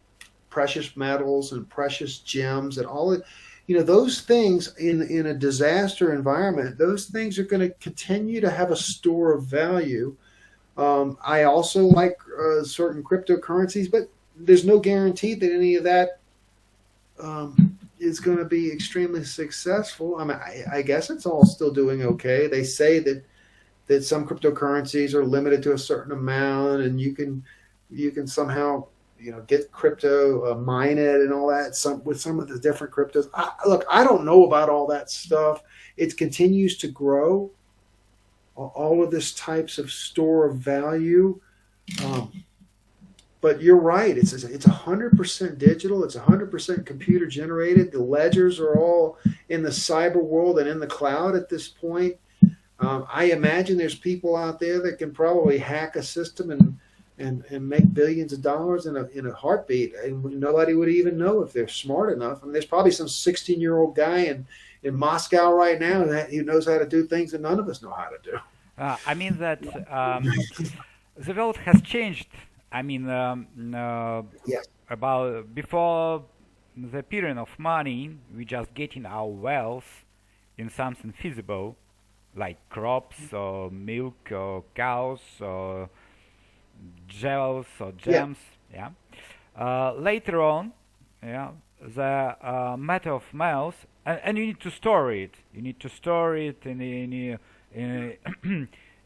precious metals and precious gems and all it. Those things in a disaster environment, those things are going to continue to have a store of value. I also like certain cryptocurrencies, but there's no guarantee that any of that is going to be extremely successful. I mean, I guess it's all still doing okay. They say that some cryptocurrencies are limited to a certain amount, and you can somehow get crypto, mine it, and all that. With some of the different cryptos. Look, I don't know about all that stuff. It continues to grow. All of this types of store of value. But you're right. It's 100% digital. It's 100% computer generated. The ledgers are all in the cyber world and in the cloud at this point. I imagine there's people out there that can probably hack a system and make billions of dollars in a heartbeat, and nobody would even know if they're smart enough. I mean, there's probably some 16-year-old guy in Moscow right now who knows how to do things that none of us know how to do. I mean that the world has changed. I mean, Yes. about before the period of money, we just getting our wealth in something feasible, like crops or milk or cows or jewels or gems. Yeah. Later on, yeah, the matter of wealth, and you need to store it. You need to store it in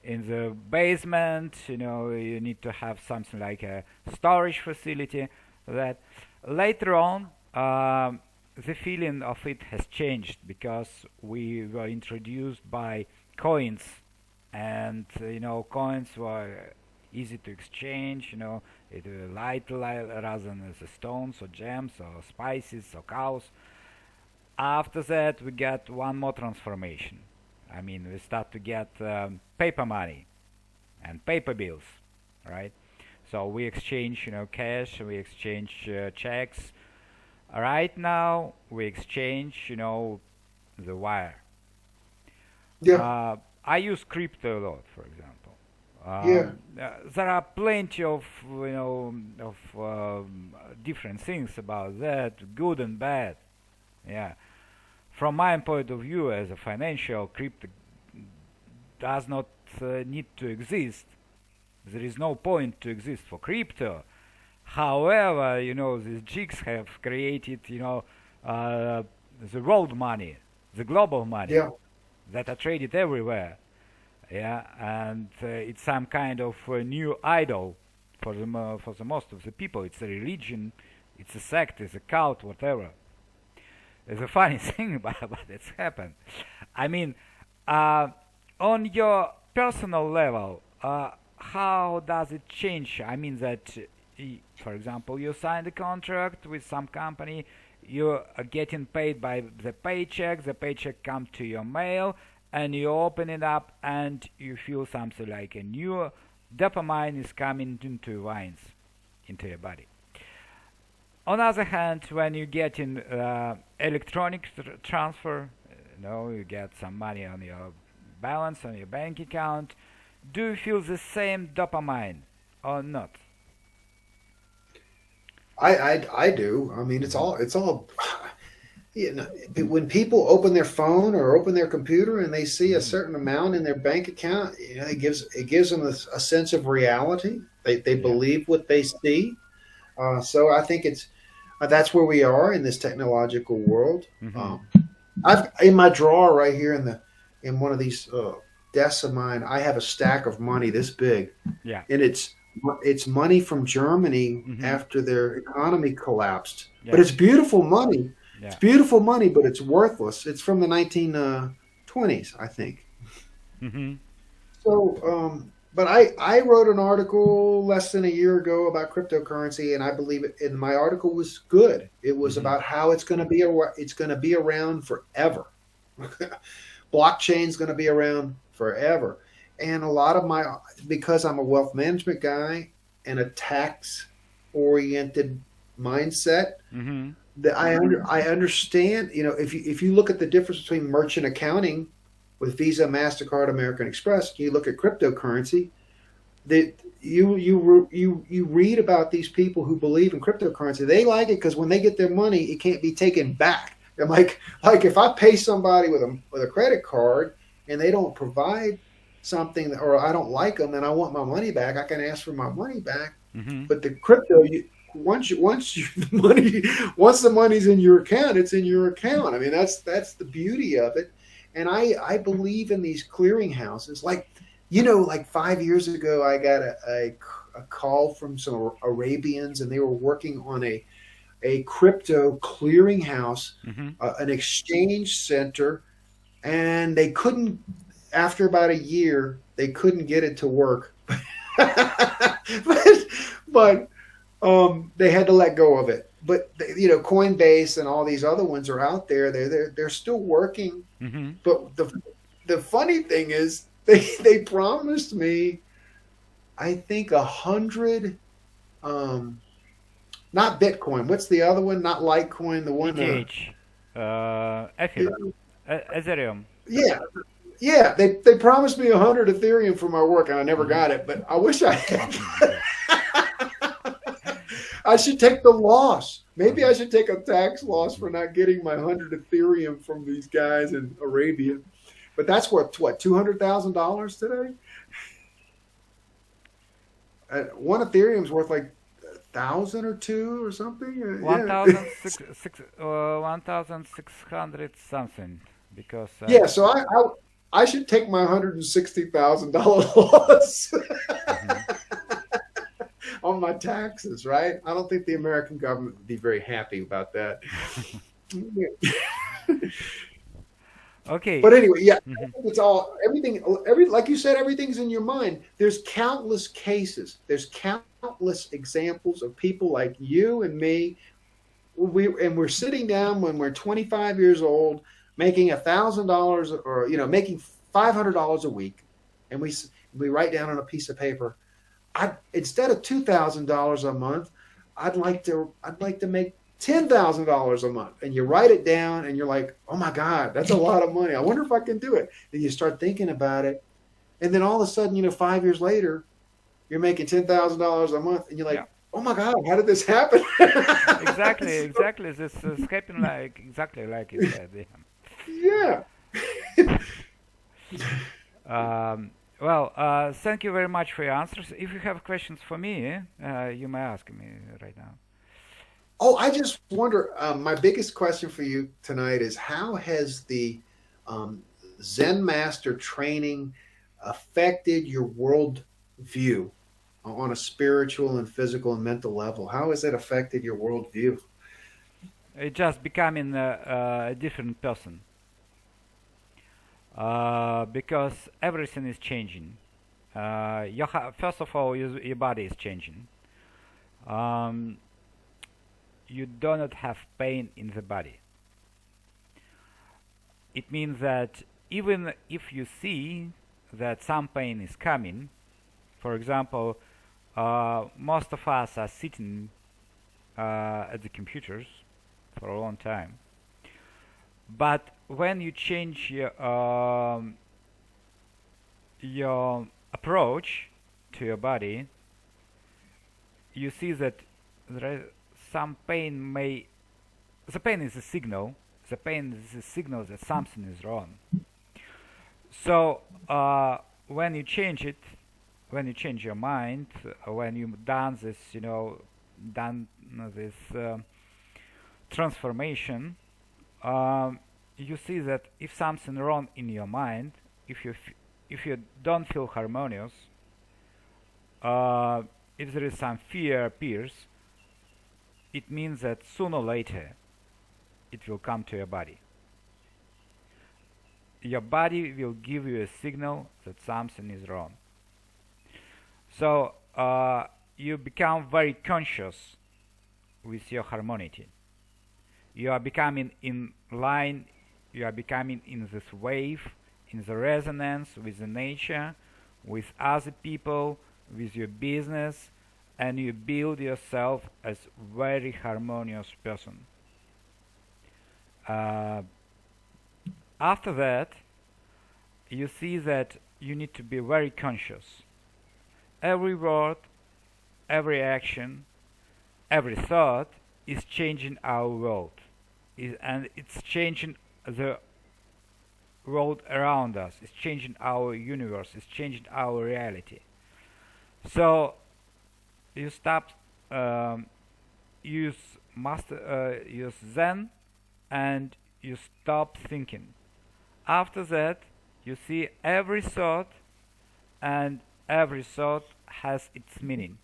in the basement. You need to have something like a storage facility. That later on, the feeling of it has changed because we were introduced by coins, and coins were easy to exchange. It was light rather than as stones or gems or spices or cows. After that, we got one more transformation. I mean, we start to get paper money and paper bills, right? So we exchange, cash. We exchange checks. Right now, we exchange, the wire. Yeah. I use crypto a lot, for example. There are plenty of different things about that, good and bad. Yeah. From my point of view, as a financial, crypto does not need to exist. There is no point to exist for crypto. However, these jigs have created, the world money, the global money, Yeah. that are traded everywhere. Yeah, and it's some kind of new idol for the most of the people. It's a religion, it's a sect, it's a cult, whatever. It's a funny thing about it's happened. I mean, on your personal level, how does it change? I mean that, for example, you signed a contract with some company, you are getting paid by the paycheck comes to your mail, and you open it up and you feel something like a new dopamine is coming into your veins, into your body. On the other hand, when you get in electronic transfer, you get some money on your balance, on your bank account, do you feel the same dopamine or not? I do. I mean, it's all when people open their phone or open their computer and they see a certain amount in their bank account, it gives them a sense of reality. They believe what they see. So I think that's where we are in this technological world. I've in my drawer right here in one of these desks of mine, I have a stack of money this big. Yeah. And it's money from Germany after their economy collapsed. Yeah. But it's beautiful money. Yeah. It's beautiful money, but it's worthless. It's from the 1920s, I think. So, but I wrote an article less than a year ago about cryptocurrency, and I believe it. And my article was good. It was about how it's going to be around forever. Blockchain's going to be around forever. And a lot of because I'm a wealth management guy and a tax-oriented mindset, that I understand. If you look at the difference between merchant accounting with Visa, MasterCard, American Express, you look at cryptocurrency, that you read about these people who believe in cryptocurrency. They like it because when they get their money, it can't be taken back. And like if I pay somebody with a credit card and they don't provide something, or I don't like them and I want my money back, I can ask for my money back. Mm-hmm. But the crypto, the money once the money's in your account, it's in your account. I mean, that's the beauty of it. And I believe in these clearinghouses. Like, like 5 years ago, I got a call from some Arabians, and they were working on a crypto clearinghouse, Mm-hmm. an exchange center, and they couldn't. After about a year, they couldn't get it to work. but they had to let go of it. But Coinbase and all these other ones are out there. They're still working. Mm-hmm. But the funny thing is, they promised me, I think 100. Not Bitcoin. What's the other one? Not Litecoin. The one. ETH, Ethereum, Ethereum. Yeah, yeah. They promised me 100 Ethereum for my work, and I never got it. But I wish I had. I should take the loss. Maybe I should take a tax loss for not getting my 100 Ethereum from these guys in Arabia. But that's worth what, $200,000 today? One Ethereum's worth like 1,000 or two or something. 1,600 something, because yeah. So I should take my $160,000 loss. Mhm. On my taxes, right? I don't think the American government would be very happy about that. Okay. But anyway, yeah, Mhm. it's like you said, everything's in your mind. There's countless cases. There's countless examples of people like you and me. We're sitting down when we're 25 years old, making $1,000 or making $500 a week, and we write down on a piece of paper, instead of $2,000 a month, I'd like to make $10,000 a month. And you write it down, and you're like, oh my God, that's a lot of money. I wonder if I can do it. Then you start thinking about it, and then all of a sudden, 5 years later, you're making $10,000 a month, and you're like, Yeah. oh my God, how did this happen? Exactly. This is happening exactly like you said. Yeah. Well, thank you very much for your answers. If you have questions for me, you may ask me right now. Oh, I just wonder. My biggest question for you tonight is, how has the Zen Master training affected your world view on a spiritual and physical and mental level? How has it affected your world view? It just becoming a different person, because everything is changing. First of all, your body is changing. Um, you do not have pain in the body. It means that even if you see that some pain is coming, for example, most of us are sitting at the computers for a long time. But when you change your approach to your body, you see that there is some pain the pain is a signal. The pain is a signal that something is wrong. So when you change it, when you change your mind, when you done this, transformation, you see that if something wrong in your mind, if you don't feel harmonious, if there is some fear appears, it means that sooner or later it will come to your body. Your body will give you a signal that something is wrong. So you become very conscious with your harmony. You are becoming in line, you are becoming in this wave, in the resonance with the nature, with other people, with your business, and you build yourself as very harmonious person. After that, you see that you need to be very conscious. every word, every action, every thought is changing our world, and it's changing the world around us. It's changing our universe. It's changing our reality. So you stop, use use Zen, and you stop thinking. After that, you see every thought, and every thought has its meaning,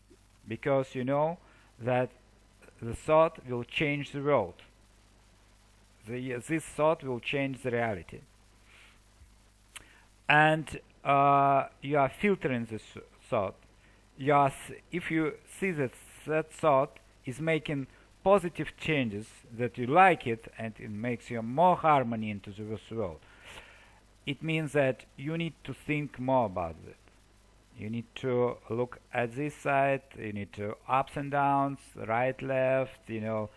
because you know that the thought will change the world. This thought will change the reality, and you are filtering this thought. If you see that that thought is making positive changes, that you like it, and it makes you more harmony into this world, it means that you need to think more about it. You need to look at this side. You need to ups and downs, right, left. You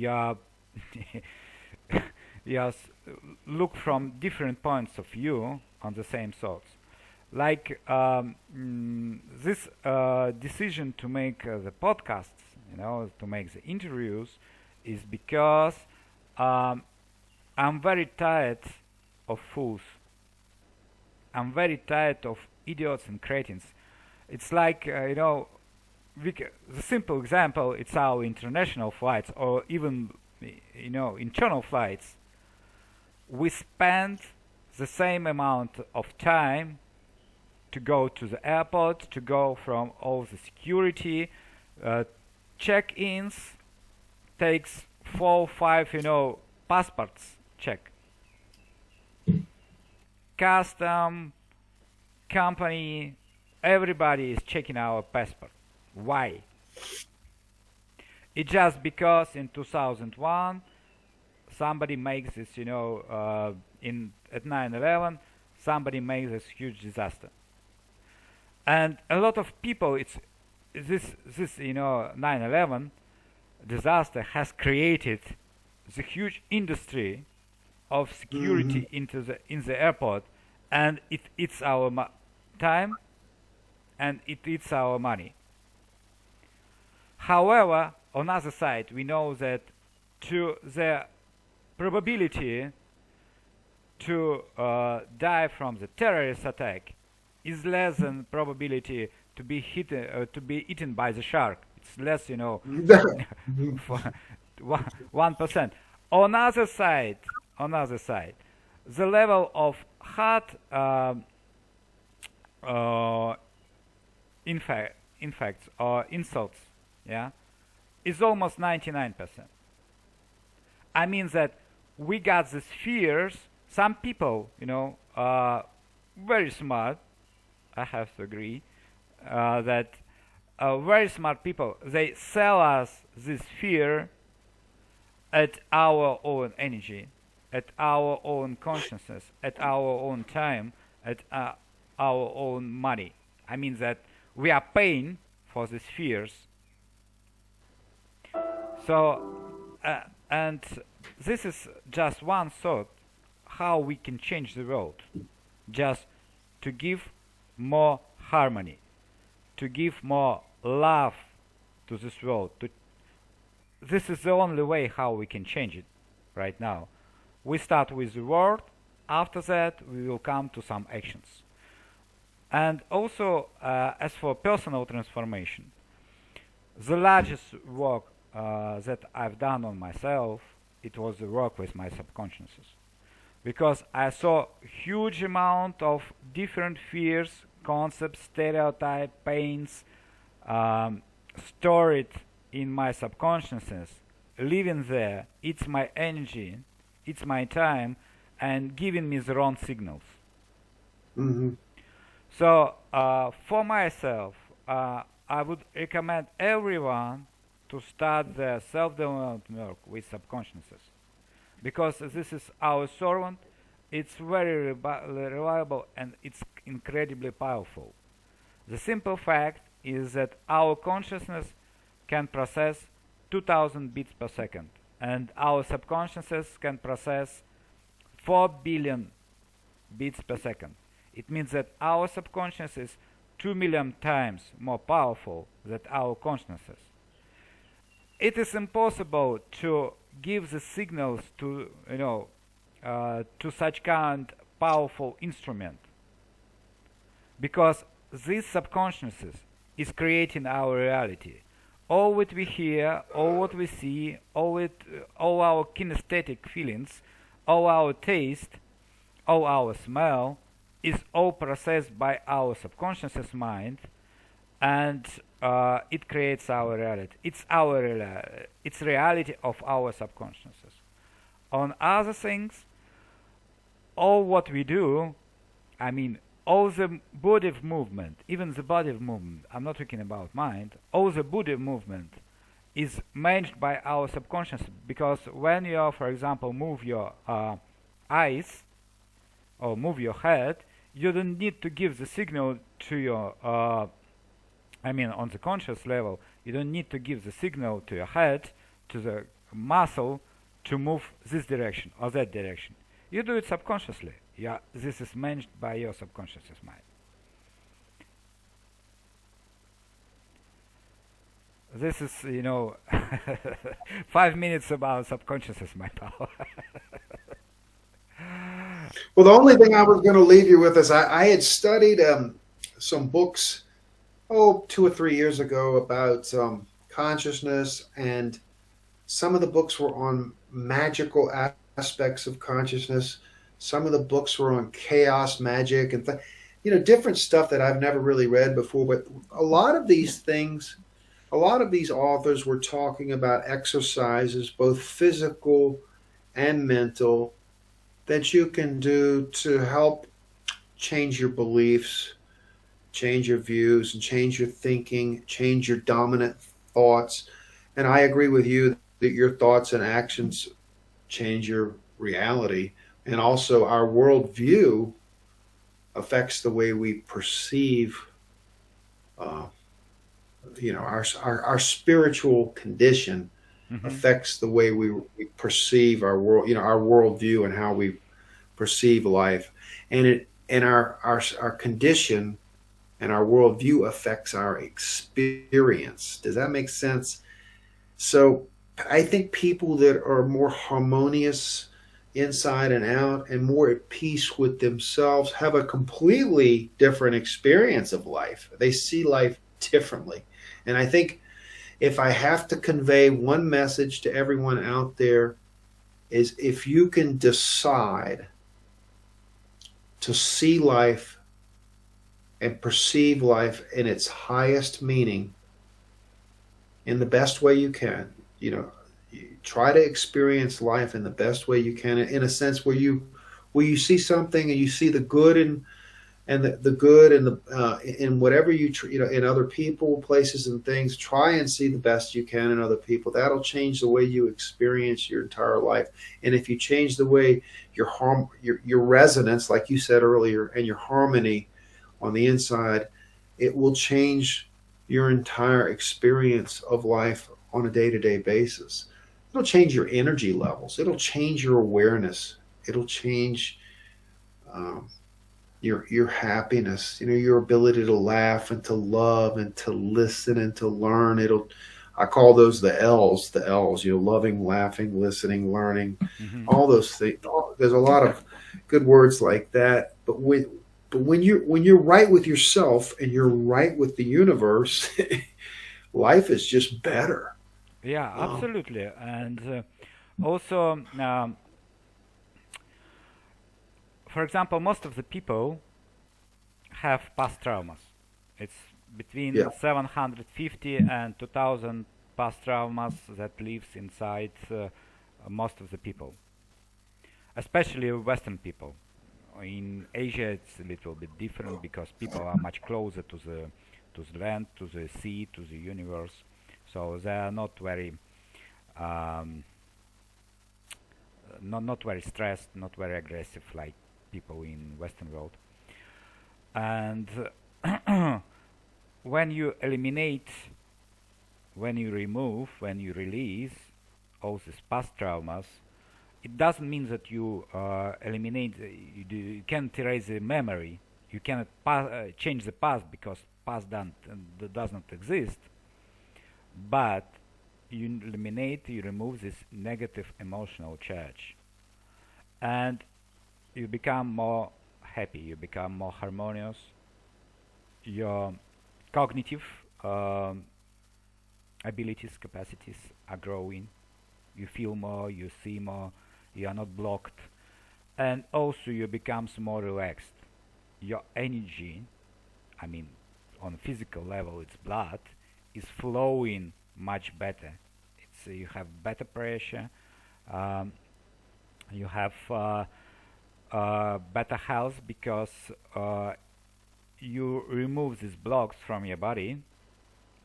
are yes, look from different points of view on the same thoughts. Like this decision to make the podcasts, to make the interviews, is because I'm very tired of fools. I'm very tired of idiots and cretins. It's like, the simple example, it's our international flights, or even, internal flights. We spend the same amount of time to go to the airport, to go from all the security, check-ins, takes 4 or 5, passports check. Custom, company, everybody is checking our passport. Why? It's just because in 2001 somebody makes this, at 9/11, somebody makes this huge disaster, and a lot of people. It's this 9/11 disaster has created the huge industry of security in the airport, and it eats our time, and it eats our money. However, on the other side, we know that to the probability to die from the terrorist attack is less than probability to be eaten by the shark. It's less, 1%. On other side, the level of heart infects or insults, is almost 99%. I mean that we got these fears. Some people, are very smart. I have to agree that very smart people, they sell us this fear at our own energy, at our own consciousness, at our own time, at our own money. I mean that we are paying for these fears. So, and this is just one thought how we can change the world. Just to give more harmony, to give more love to this world. This is the only way how we can change it right now. We start with the word. After that, we will come to some actions. And also, as for personal transformation, the largest work that I've done on myself, it was the work with my subconsciousness. Because I saw huge amount of different fears, concepts, stereotypes, pains, stored in my subconsciousness, living there. It's my energy, it's my time, and giving me the wrong signals. So for myself, I would recommend everyone to start their self-development work with subconsciousness, because this is our servant. It's very reliable, and it's incredibly powerful. The simple fact is that our consciousness can process 2000 bits per second, and our subconsciousness can process 4 billion bits per second. It means that our subconscious is 2 million times more powerful than our consciousness. It is impossible to give the signals to to such kind powerful instrument, because this subconsciousness is creating our reality. All what we hear, all what we see, all our kinesthetic feelings, all our taste, all our smell is all processed by our subconscious mind, and it creates our reality. It's reality of our subconsciousness. On other things, all what we do, I mean, all the body movement, even the body movement, I'm not talking about mind, all the body movement is managed by our subconscious, because when you, for example, move your eyes or move your head, you don't need to give the signal to your, on the conscious level, you don't need to give the signal to your head, to the muscle, to move this direction or that direction. You do it subconsciously. Yeah, this is managed by your subconscious mind. This is, 5 minutes about subconscious mind power. Well, the only thing I was going to leave you with is I had studied some books, 2 or 3 years ago about consciousness, and some of the books were on magical aspects of consciousness. Some of the books were on chaos, magic, and different stuff that I've never really read before. But a lot of these things, a lot of these authors were talking about exercises, both physical and mental, that you can do to help change your beliefs, change your views, and change your thinking, change your dominant thoughts. And I agree with you that your thoughts and actions change your reality. And also our worldview affects the way we perceive, our spiritual condition affects the way we perceive our world, our worldview and how we perceive life. And our condition and our worldview affects our experience. Does that make sense? So I think people that are more harmonious inside and out and more at peace with themselves have a completely different experience of life. They see life differently. And I think if I have to convey one message to everyone out there, is if you can decide to see life and perceive life in its highest meaning in the best way you can, you try to experience life in the best way you can, in a sense where you see something and you see the good and the good and in whatever in other people, places, and things. Try and see the best you can in other people. That'll change the way you experience your entire life. And if you change the way your resonance, like you said earlier, and your harmony on the inside, it will change your entire experience of life on a day-to-day basis. It'll change your energy levels. It'll change your awareness. It'll change your happiness. Your ability to laugh and to love and to listen and to learn. I call those the L's. The L's. Loving, laughing, listening, learning. All those things. There's a lot of good words like that. But when you're right with yourself and you're right with the universe, life is just better. Yeah, absolutely. And also, for example, most of the people have past traumas. It's between 750 and 2000 past traumas that lives inside most of the people, especially Western people. In Asia, it's a little bit different because people are much closer to the land, to the sea, to the universe. So they are not very not very stressed, not very aggressive like people in Western world. And when you eliminate, when you remove, when you release all these past traumas, it doesn't mean that you eliminate, you can't erase the memory. You cannot change the past because past does not exist, but you eliminate, you remove this negative emotional charge, and you become more happy, you become more harmonious, your cognitive abilities, capacities are growing, you feel more, you see more, you are not blocked, and also you become more relaxed. Your energy, I mean, on physical level, it's blood, is flowing much better. You have better pressure, um, you have better health because you remove these blocks from your body,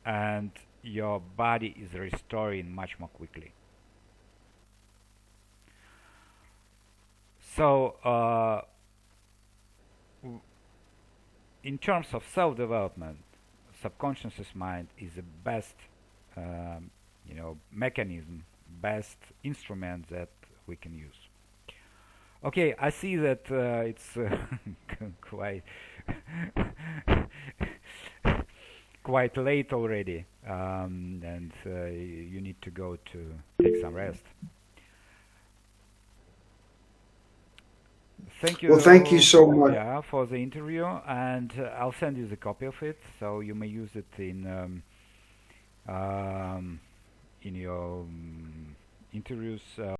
and your body is restoring much more quickly. So, in terms of self-development, subconscious mind is the best, um, mechanism, best instrument that we can use. Okay, I see that it's quite quite late already, and you need to go to take some rest. Thank you. Well, thank you so much. Yeah, for the interview, and I'll send you the copy of it, so you may use it in your interviews.